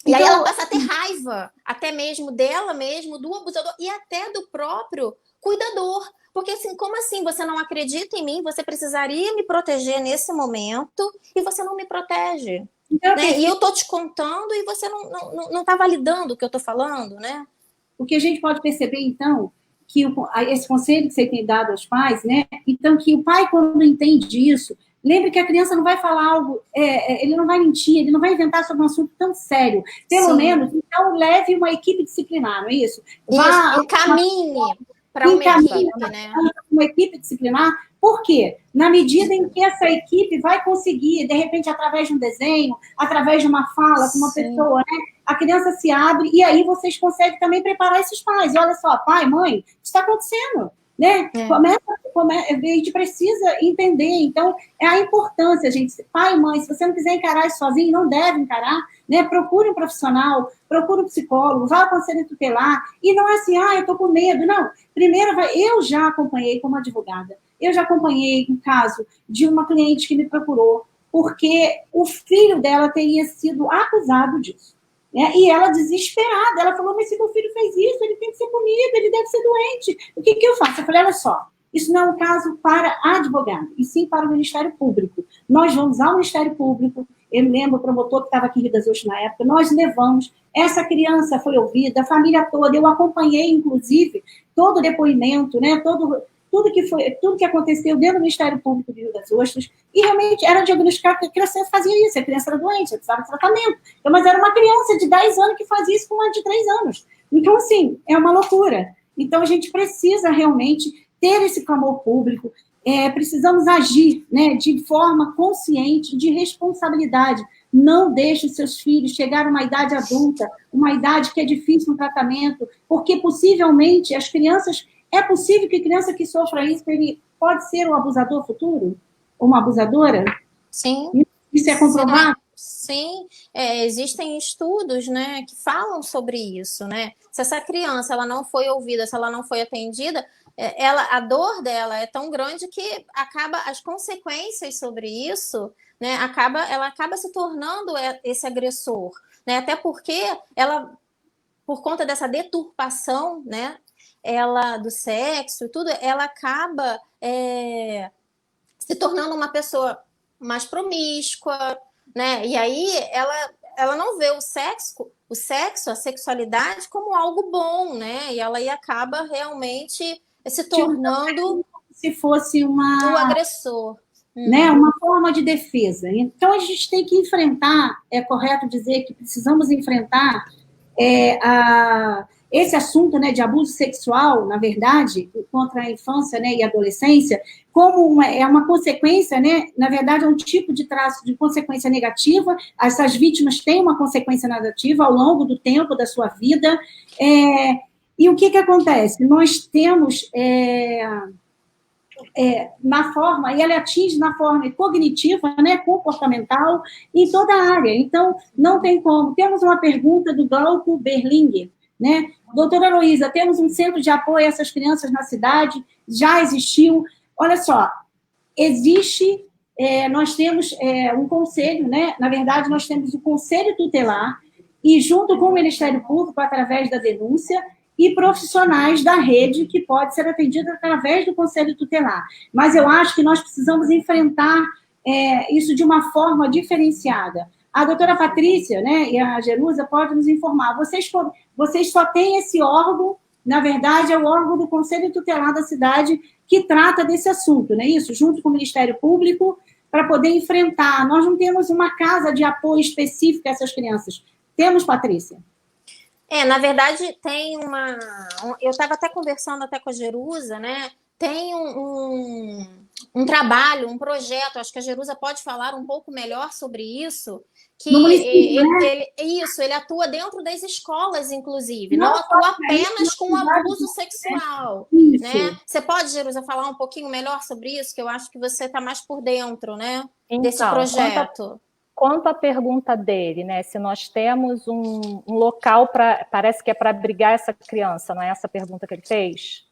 E aí ela passa a ter raiva, até mesmo dela mesmo, do abusador e até do próprio cuidador. Porque assim, como assim você não acredita em mim? Você precisaria me proteger nesse momento e você não me protege. Então, né? E eu tô te contando e você não tá validando o que eu tô falando, né? O que a gente pode perceber, então, que esse conselho que você tem dado aos pais, né? Então, que o pai, quando entende isso, lembre que a criança não vai falar algo, ele não vai mentir, ele não vai inventar sobre um assunto tão sério. Pelo menos, então, leve uma equipe disciplinar, não é isso? Encaminhe para uma equipe, né? Uma equipe disciplinar. Por quê? Na medida em que essa equipe vai conseguir, de repente, através de um desenho, através de uma fala com uma pessoa, né? A criança se abre e aí vocês conseguem também preparar esses pais. E olha só, pai, mãe, o que está acontecendo? Né? A gente precisa entender, então, a importância, gente, pai e mãe, se você não quiser encarar isso sozinho, não deve encarar, né? Procure um profissional, procure um psicólogo, vá ao conselho tutelar, e não é assim, eu tô com medo, não. Primeiro, eu já acompanhei como advogada, eu já acompanhei um caso de uma cliente que me procurou, porque o filho dela teria sido acusado disso. E ela desesperada, ela falou, mas se meu filho fez isso, ele tem que ser punido, ele deve ser doente. O que eu faço? Eu falei, olha só, isso não é um caso para advogado, e sim para o Ministério Público. Nós vamos ao Ministério Público, eu me lembro, o promotor que estava aqui em Rio das Ostras na época, nós levamos, essa criança foi ouvida, a família toda, eu acompanhei, inclusive, todo o depoimento, né, tudo que aconteceu dentro do Ministério Público de Rio das Ostras, e realmente era diagnosticar que a criança fazia isso, a criança era doente, precisava de tratamento. Então, mas era uma criança de 10 anos que fazia isso com uma de 3 anos. Então, assim, é uma loucura. Então, a gente precisa realmente ter esse clamor público, precisamos agir, né, de forma consciente, de responsabilidade. Não deixe os seus filhos chegar a uma idade adulta, uma idade que é difícil no tratamento, porque possivelmente as crianças, é possível que a criança que sofra isso, ele pode ser um abusador futuro? Ou uma abusadora? Sim. Isso é comprovado? Sim, existem estudos, né, que falam sobre isso, né? Se essa criança ela não foi ouvida, se ela não foi atendida, a dor dela é tão grande que as consequências sobre isso, né, ela acaba se tornando esse agressor, né? Até porque por conta dessa deturpação, né, do sexo e tudo, ela acaba se tornando uma pessoa mais promíscua, né? E aí ela não vê o sexo, a sexualidade como algo bom, né? E ela aí acaba realmente se tornando se fosse o agressor, né? Uma forma de defesa. Então a gente tem que enfrentar, é correto dizer que precisamos enfrentar esse assunto, né, de abuso sexual, na verdade, contra a infância, né, e adolescência, como uma consequência, né, na verdade, é um tipo de traço de consequência negativa. Essas vítimas têm uma consequência negativa ao longo do tempo da sua vida. E o que acontece? Nós temos na forma, e ele atinge na forma cognitiva, né, comportamental, em toda a área. Então, não tem como. Temos uma pergunta do Glauco Berlinger, né? Doutora Heloísa, temos um centro de apoio a essas crianças na cidade? Já existiu? Olha só, existe, nós temos um conselho, né? Na verdade, nós temos o Conselho Tutelar, e junto com o Ministério Público, através da denúncia, e profissionais da rede que pode ser atendido através do Conselho Tutelar. Mas eu acho que nós precisamos enfrentar isso de uma forma diferenciada. A doutora Patrícia, né, e a Jerusa podem nos informar. Vocês só têm esse órgão, na verdade, é o órgão do Conselho Tutelar da cidade que trata desse assunto, não é isso? Junto com o Ministério Público, para poder enfrentar. Nós não temos uma casa de apoio específica a essas crianças. Temos, Patrícia? Na verdade, tem eu estava até conversando até com a Jerusa, né? Tem um trabalho, um projeto, acho que a Jerusa pode falar um pouco melhor sobre isso, que ele atua dentro das escolas, inclusive, não atua apenas com abuso sexual, né? Você pode, Jerusa, falar um pouquinho melhor sobre isso, que eu acho que você está mais por dentro, né, desse projeto. Quanto à pergunta dele, né, se nós temos um local parece que é para abrigar essa criança, não é essa a pergunta que ele fez?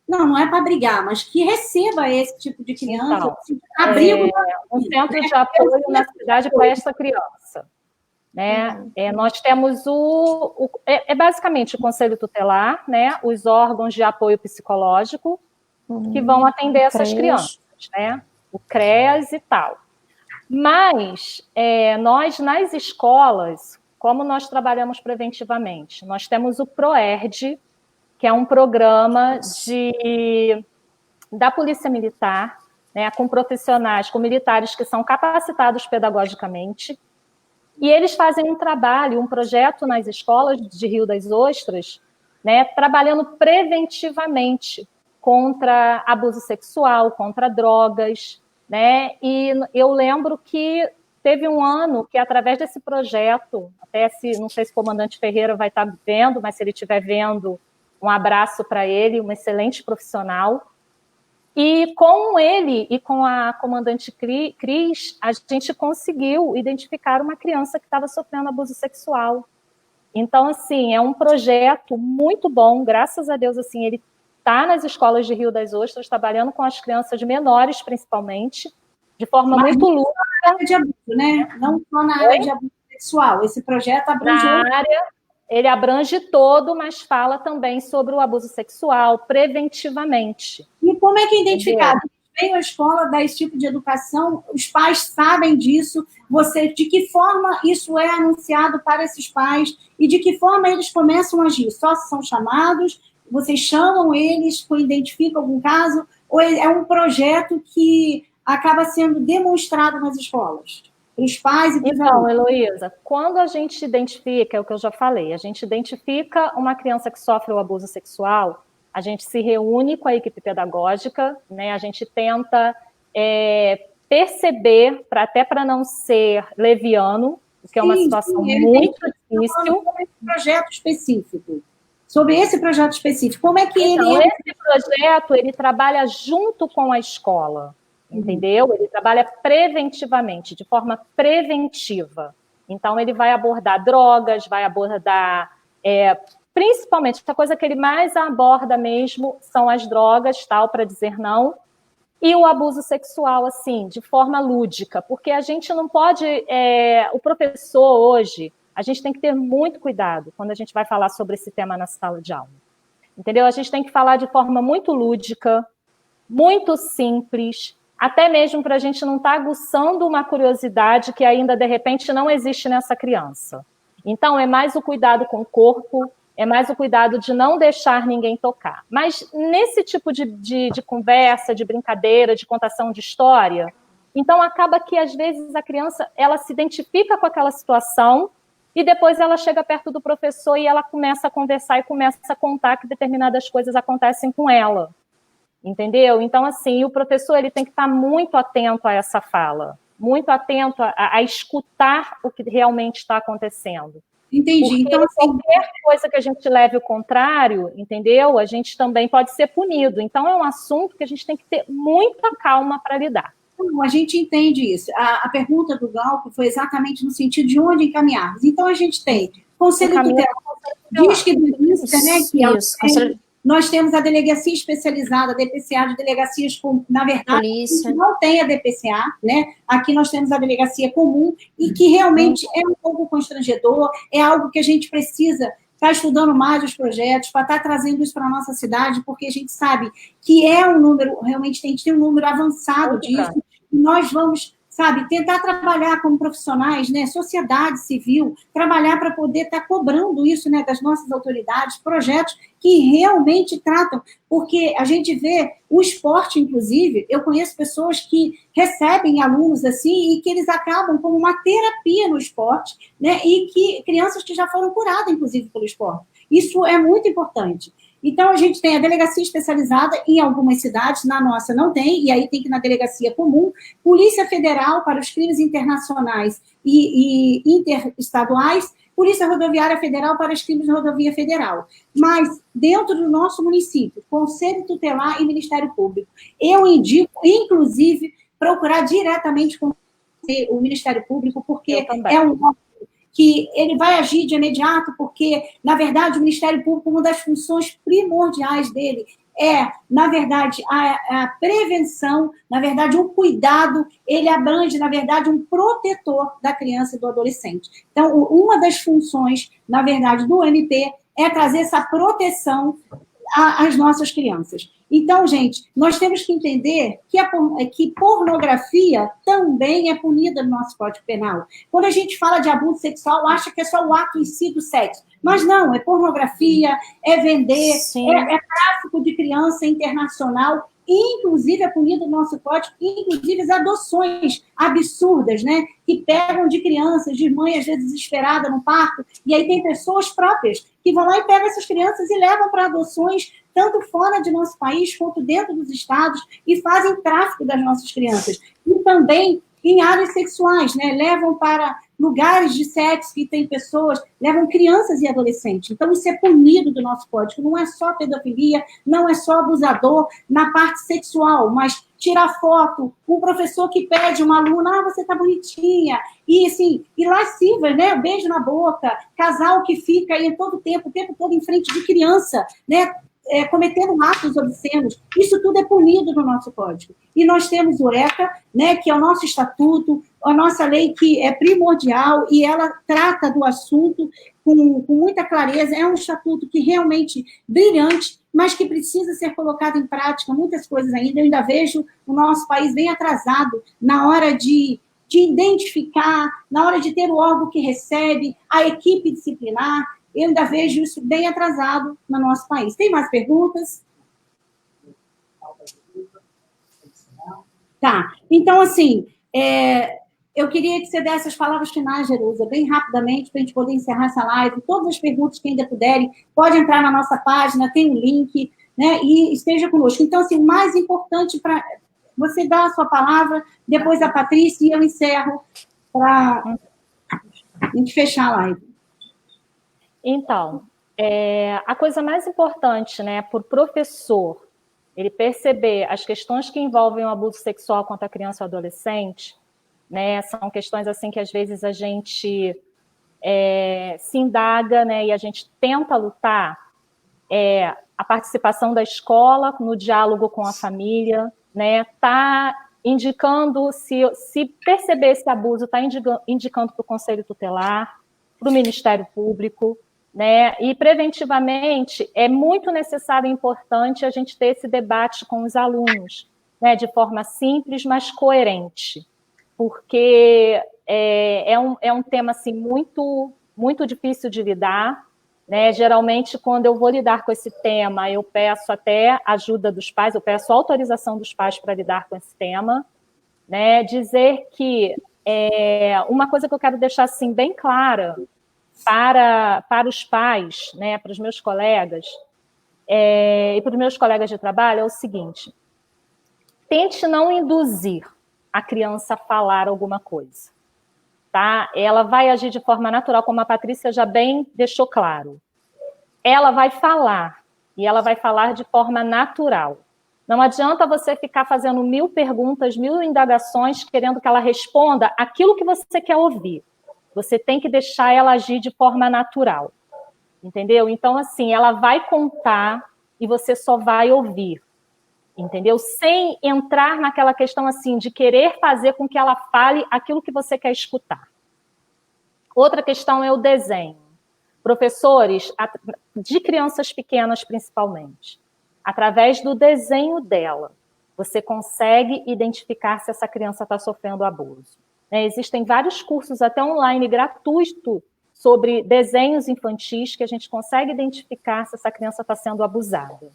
Não é para brigar, mas que receba esse tipo de criança. Então, abrigo um centro de apoio na cidade para essa criança. Né? Nós temos basicamente o Conselho Tutelar, né? Os órgãos de apoio psicológico que vão atender essas crianças, né? O CREAS e tal. Mas nós, nas escolas, como nós trabalhamos preventivamente, nós temos o PROERD, que é um programa da Polícia Militar, né, com profissionais, com militares que são capacitados pedagogicamente, e eles fazem um trabalho, um projeto nas escolas de Rio das Ostras, né, trabalhando preventivamente contra abuso sexual, contra drogas, né? E eu lembro que teve um ano que, através desse projeto, não sei se o comandante Ferreira vai estar vendo, mas se ele estiver vendo, um abraço para ele, um excelente profissional. E com ele e com a comandante Cris, a gente conseguiu identificar uma criança que estava sofrendo abuso sexual. Então, assim, é um projeto muito bom, graças a Deus, assim, ele está nas escolas de Rio das Ostras, trabalhando com as crianças menores, principalmente, de forma muito lúdica. Na área de abuso, né? Não só na área de abuso sexual. Esse projeto abrange... Ele abrange todo, mas fala também sobre o abuso sexual, preventivamente. E como é que é identificado? Veio à escola dar esse tipo de educação, os pais sabem disso, de que forma isso é anunciado para esses pais e de que forma eles começam a agir? Só se são chamados? vocês chamam eles, identificam algum caso, ou é um projeto que acaba sendo demonstrado nas escolas, para os pais e para os alunos? Então, Heloísa, quando a gente identifica, é o que eu já falei, a gente identifica uma criança que sofre o abuso sexual, a gente se reúne com a equipe pedagógica, né, a gente tenta perceber, até para não ser leviano, porque é uma situação muito difícil. Sobre esse projeto específico, como é que então, esse projeto, ele trabalha junto com a escola, entendeu? Ele trabalha preventivamente, de forma preventiva. Então, ele vai abordar drogas, vai abordar, principalmente, a coisa que ele mais aborda mesmo são as drogas, tal, para dizer não, e o abuso sexual, assim, de forma lúdica, porque a gente não pode... o professor hoje, a gente tem que ter muito cuidado quando a gente vai falar sobre esse tema na sala de aula. Entendeu? A gente tem que falar de forma muito lúdica, muito simples, até mesmo para a gente não estar aguçando uma curiosidade que ainda, de repente, não existe nessa criança. Então, é mais o cuidado com o corpo, é mais o cuidado de não deixar ninguém tocar. Mas nesse tipo de conversa, de brincadeira, de contação de história, então acaba que, às vezes, a criança ela se identifica com aquela situação e depois ela chega perto do professor e ela começa a conversar e começa a contar que determinadas coisas acontecem com ela. Entendeu? Então, assim, o professor ele tem que estar muito atento a essa fala, muito atento a escutar o que realmente está acontecendo. Entendi. Porque então, assim, qualquer coisa que a gente leve o contrário, entendeu? A gente também pode ser punido. Então, é um assunto que a gente tem que ter muita calma para lidar. A gente entende isso. A pergunta do Glauco foi exatamente no sentido de onde encaminharmos. Então, a gente tem Conselho Tutelar, diz que denúncia, né? Que nós temos a delegacia especializada, a DPCA de delegacias, na verdade, não tem a DPCA, né? Aqui nós temos a delegacia comum, e que realmente é um pouco constrangedor, é algo que a gente precisa estar estudando mais os projetos, para estar trazendo isso para a nossa cidade, porque a gente sabe que é um número, realmente a gente tem um número avançado disso, e nós vamos, sabe, tentar trabalhar como profissionais, né, sociedade civil, trabalhar para poder estar cobrando isso, né, das nossas autoridades, projetos que realmente tratam, porque a gente vê o esporte, inclusive, eu conheço pessoas que recebem alunos assim e que eles acabam como uma terapia no esporte, né, e que crianças que já foram curadas, inclusive, pelo esporte. Isso é muito importante. Então, a gente tem a delegacia especializada em algumas cidades, na nossa não tem, e aí tem que ir na delegacia comum, Polícia Federal para os crimes internacionais e interestaduais, Polícia Rodoviária Federal para os crimes de rodovia federal. Mas, dentro do nosso município, Conselho Tutelar e Ministério Público, eu indico, inclusive, procurar diretamente com o Ministério Público, porque é um que ele vai agir de imediato, porque, na verdade, o Ministério Público, uma das funções primordiais dele é, na verdade, a prevenção, na verdade, um cuidado, ele abrange, na verdade, um protetor da criança e do adolescente. Então, uma das funções, na verdade, do MP é trazer essa proteção às nossas crianças. Então, gente, nós temos que entender que pornografia também é punida no nosso Código Penal. Quando a gente fala de abuso sexual, acha que é só o ato em si do sexo. Mas não, é pornografia, é vender, é tráfico de criança internacional, inclusive é punido no nosso código, inclusive as adoções absurdas, né? Que pegam de crianças, de mãe, às vezes desesperada no parto, e aí tem pessoas próprias que vão lá e pegam essas crianças e levam para adoções, tanto fora de nosso país, quanto dentro dos estados, e fazem tráfico das nossas crianças. E também em áreas sexuais, né? Levam para lugares de sexo que tem pessoas, levam crianças e adolescentes. Então, isso é punido do nosso código. Não é só pedofilia, não é só abusador na parte sexual, mas tirar foto, um professor que pede uma aluna, você tá bonitinha, e assim, e lasciva, né? Beijo na boca, casal que fica aí o tempo todo em frente de criança, né? Cometendo atos obscenos, isso tudo é punido no nosso código. E nós temos o ECA, né, que é o nosso estatuto, a nossa lei que é primordial, e ela trata do assunto com muita clareza, é um estatuto que realmente brilhante, mas que precisa ser colocado em prática, muitas coisas ainda. Eu ainda vejo o nosso país bem atrasado na hora de identificar, na hora de ter o órgão que recebe, a equipe disciplinar. eu ainda vejo isso bem atrasado no nosso país. Tem mais perguntas? Tá. Então, assim, eu queria que você desse as palavras finais, Jerusa, bem rapidamente, para a gente poder encerrar essa live. Todas as perguntas que ainda puderem, pode entrar na nossa página, tem um link, né? E esteja conosco. Então, assim, o mais importante para você dar a sua palavra, depois a Patrícia, e eu encerro para a gente fechar a live. Então, a coisa mais importante, né, para o professor, ele perceber as questões que envolvem o abuso sexual contra a criança ou adolescente, né, são questões assim que às vezes a gente se indaga, né, e a gente tenta lutar, a participação da escola no diálogo com a família, né, tá indicando, se perceber esse abuso, está indicando para o Conselho Tutelar, para o Ministério Público, né, e preventivamente é muito necessário e importante a gente ter esse debate com os alunos, né, de forma simples, mas coerente, porque é um tema assim, muito, muito difícil de lidar, né? Geralmente, quando eu vou lidar com esse tema, eu peço até ajuda dos pais, eu peço autorização dos pais para lidar com esse tema, né? Dizer que uma coisa que eu quero deixar assim, bem clara para os pais, né, para os meus colegas e para os meus colegas de trabalho é o seguinte: tente não induzir a criança a falar alguma coisa. Tá? Ela vai agir de forma natural, como a Patrícia já bem deixou claro. Ela vai falar, e ela vai falar de forma natural. Não adianta você ficar fazendo 1000 perguntas, 1000 indagações, querendo que ela responda aquilo que você quer ouvir. Você tem que deixar ela agir de forma natural. Entendeu? Então, assim, ela vai contar e você só vai ouvir. Entendeu? Sem entrar naquela questão assim de querer fazer com que ela fale aquilo que você quer escutar. Outra questão é o desenho. Professores, de crianças pequenas principalmente, através do desenho dela, você consegue identificar se essa criança está sofrendo abuso. Existem vários cursos, até online, gratuitos, sobre desenhos infantis, que a gente consegue identificar se essa criança está sendo abusada.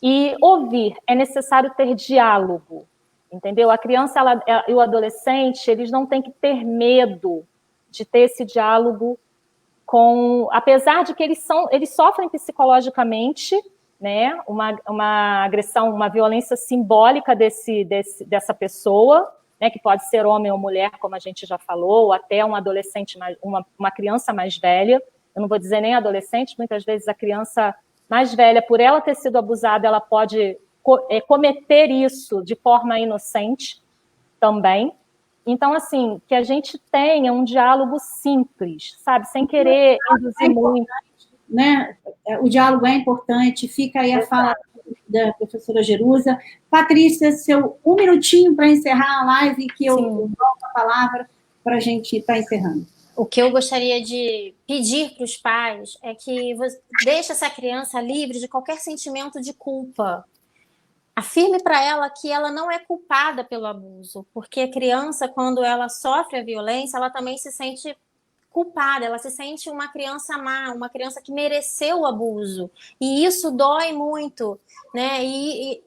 E ouvir, é necessário ter diálogo, entendeu? A criança e o adolescente, eles não têm que ter medo de ter esse diálogo apesar de que eles sofrem psicologicamente, né, uma agressão, uma violência simbólica dessa pessoa, né, que pode ser homem ou mulher, como a gente já falou, ou até um adolescente, uma criança mais velha. Eu não vou dizer nem adolescente, muitas vezes a criança mais velha, por ela ter sido abusada, ela pode cometer isso de forma inocente também. Então, assim, que a gente tenha um diálogo simples, sabe? Sem querer induzir muito. Né? O diálogo é importante, fica aí a fala da professora Jerusa. Patrícia, seu 1 minutinho para encerrar a live, que eu volto a palavra para a gente estar encerrando. O que eu gostaria de pedir para os pais é que deixe essa criança livre de qualquer sentimento de culpa. Afirme para ela que ela não é culpada pelo abuso, porque a criança, quando ela sofre a violência, ela também se sente culpada, ela se sente uma criança má, uma criança que mereceu o abuso. E isso dói muito, né? E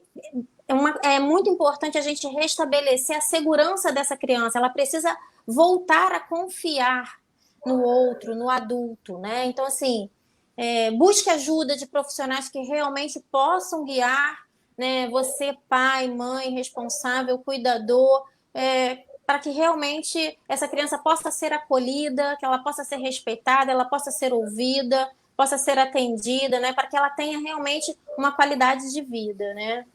é muito importante a gente restabelecer a segurança dessa criança. Ela precisa voltar a confiar no outro, no adulto, né? Então, assim, busque ajuda de profissionais que realmente possam guiar, né? Você, pai, mãe, responsável, cuidador, para que realmente essa criança possa ser acolhida, que ela possa ser respeitada, ela possa ser ouvida, possa ser atendida, né? Para que ela tenha realmente uma qualidade de vida, né?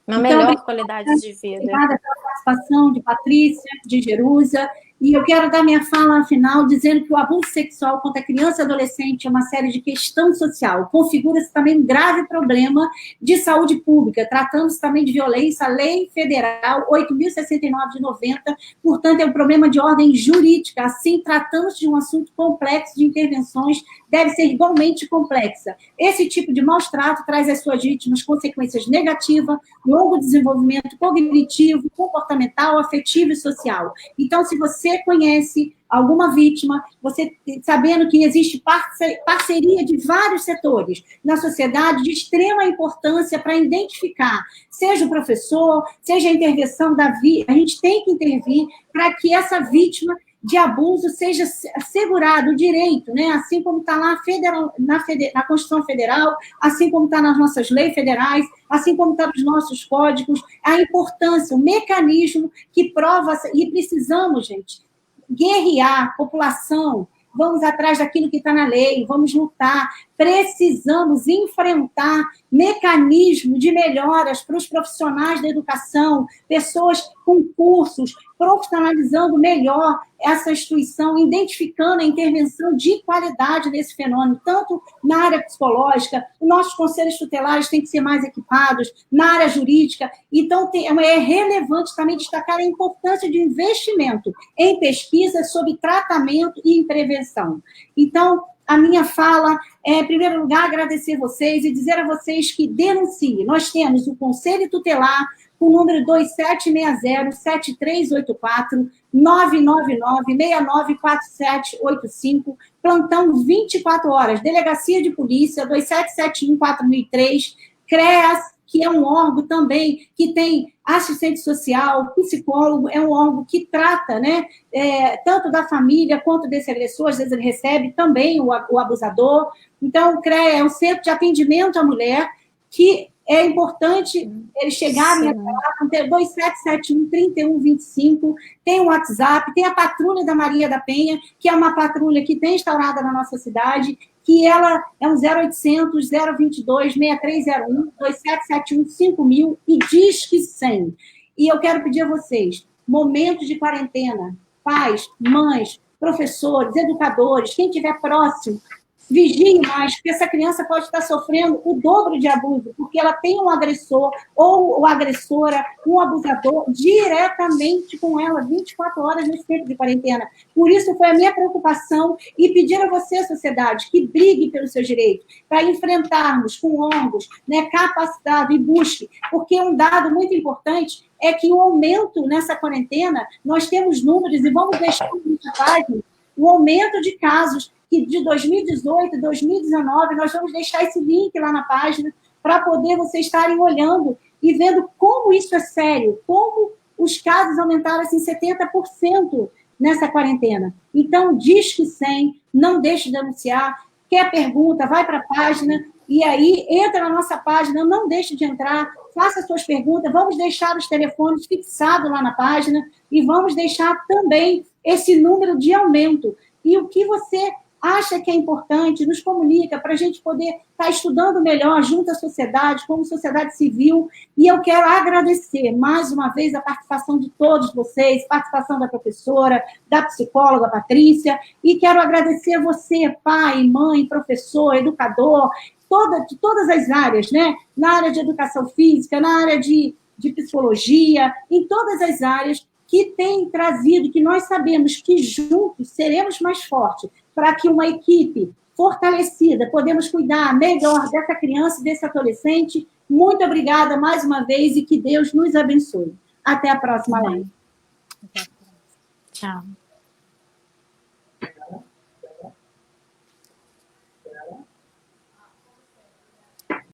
Uma melhor qualidade de vida. Obrigada pela participação de Patrícia, de Jerusa. E eu quero dar minha fala final dizendo que o abuso sexual contra criança e adolescente é uma série de questão social. Configura-se também um grave problema de saúde pública, tratando-se também de violência. A Lei Federal 8.069 de 90, portanto, é um problema de ordem jurídica. Assim, tratando-se de um assunto complexo de intervenções, deve ser igualmente complexa. Esse tipo de maus-trato traz às suas vítimas consequências negativas, longo desenvolvimento cognitivo, comportamental comportamental, afetivo e social. Então, se você conhece alguma vítima, você sabendo que existe parceria de vários setores na sociedade de extrema importância para identificar, seja o professor, seja a intervenção da vítima, a gente tem que intervir para que essa vítima de abuso seja assegurado o direito, né? Assim como está lá na Constituição Federal, assim como está nas nossas leis federais, assim como está nos nossos códigos, a importância, o mecanismo que prova, e precisamos, gente, guerrear, população, vamos atrás daquilo que está na lei, vamos lutar, precisamos enfrentar mecanismos de melhoras para os profissionais da educação, pessoas com cursos, profissionalizando melhor essa instituição, identificando a intervenção de qualidade desse fenômeno, tanto na área psicológica, os nossos conselhos tutelares têm que ser mais equipados, na área jurídica, então é relevante também destacar a importância de investimento em pesquisa sobre tratamento e em prevenção. Então, a minha fala é, em primeiro lugar, agradecer vocês e dizer a vocês que denunciem. Nós temos o Conselho Tutelar, com o número 2760-7384, 999-694785, plantão 24 horas, Delegacia de Polícia, 2771-4003, CREAS, que é um órgão também que tem assistente social, psicólogo, é um órgão que trata, né, tanto da família quanto desse agressor, às vezes ele recebe também o abusador. Então, o CREA é um centro de atendimento à mulher, que é importante eles chegarem até lá, com 2771-3125, tem o WhatsApp, tem a Patrulha da Maria da Penha, que é uma patrulha que tem instaurada na nossa cidade, que ela é um 0800 022 6301 2771 5000 e Disque 100. E eu quero pedir a vocês, momentos de quarentena, pais, mães, professores, educadores, quem estiver próximo, vigie mais, porque essa criança pode estar sofrendo o dobro de abuso, porque ela tem um agressor ou agressora, um abusador, diretamente com ela, 24 horas nesse tempo de quarentena. Por isso foi a minha preocupação e pedir a você, sociedade, que brigue pelos seus direitos, para enfrentarmos com órgãos, né, capacitado e busque, porque um dado muito importante é que o aumento nessa quarentena, nós temos números, e vamos deixar na página, o aumento de casos que de 2018, 2019, nós vamos deixar esse link lá na página para poder vocês estarem olhando e vendo como isso é sério, como os casos aumentaram assim 70% nessa quarentena. Então, Disque 100, não deixe de denunciar, quer pergunta, vai para a página, e aí entra na nossa página, não deixe de entrar, faça suas perguntas, vamos deixar os telefones fixados lá na página e vamos deixar também esse número de aumento. E o que você acha que é importante, nos comunica para a gente poder estar estudando melhor junto à sociedade, como sociedade civil. E eu quero agradecer, mais uma vez, a participação de todos vocês, participação da professora, da psicóloga Patrícia, e quero agradecer a você, pai, mãe, professor, educador, de todas as áreas, né? Na área de educação física, na área de psicologia, em todas as áreas que tem trazido, que nós sabemos que juntos seremos mais fortes, para que uma equipe fortalecida, podemos cuidar melhor dessa criança e desse adolescente. Muito obrigada mais uma vez e que Deus nos abençoe. Até a próxima live. Tchau.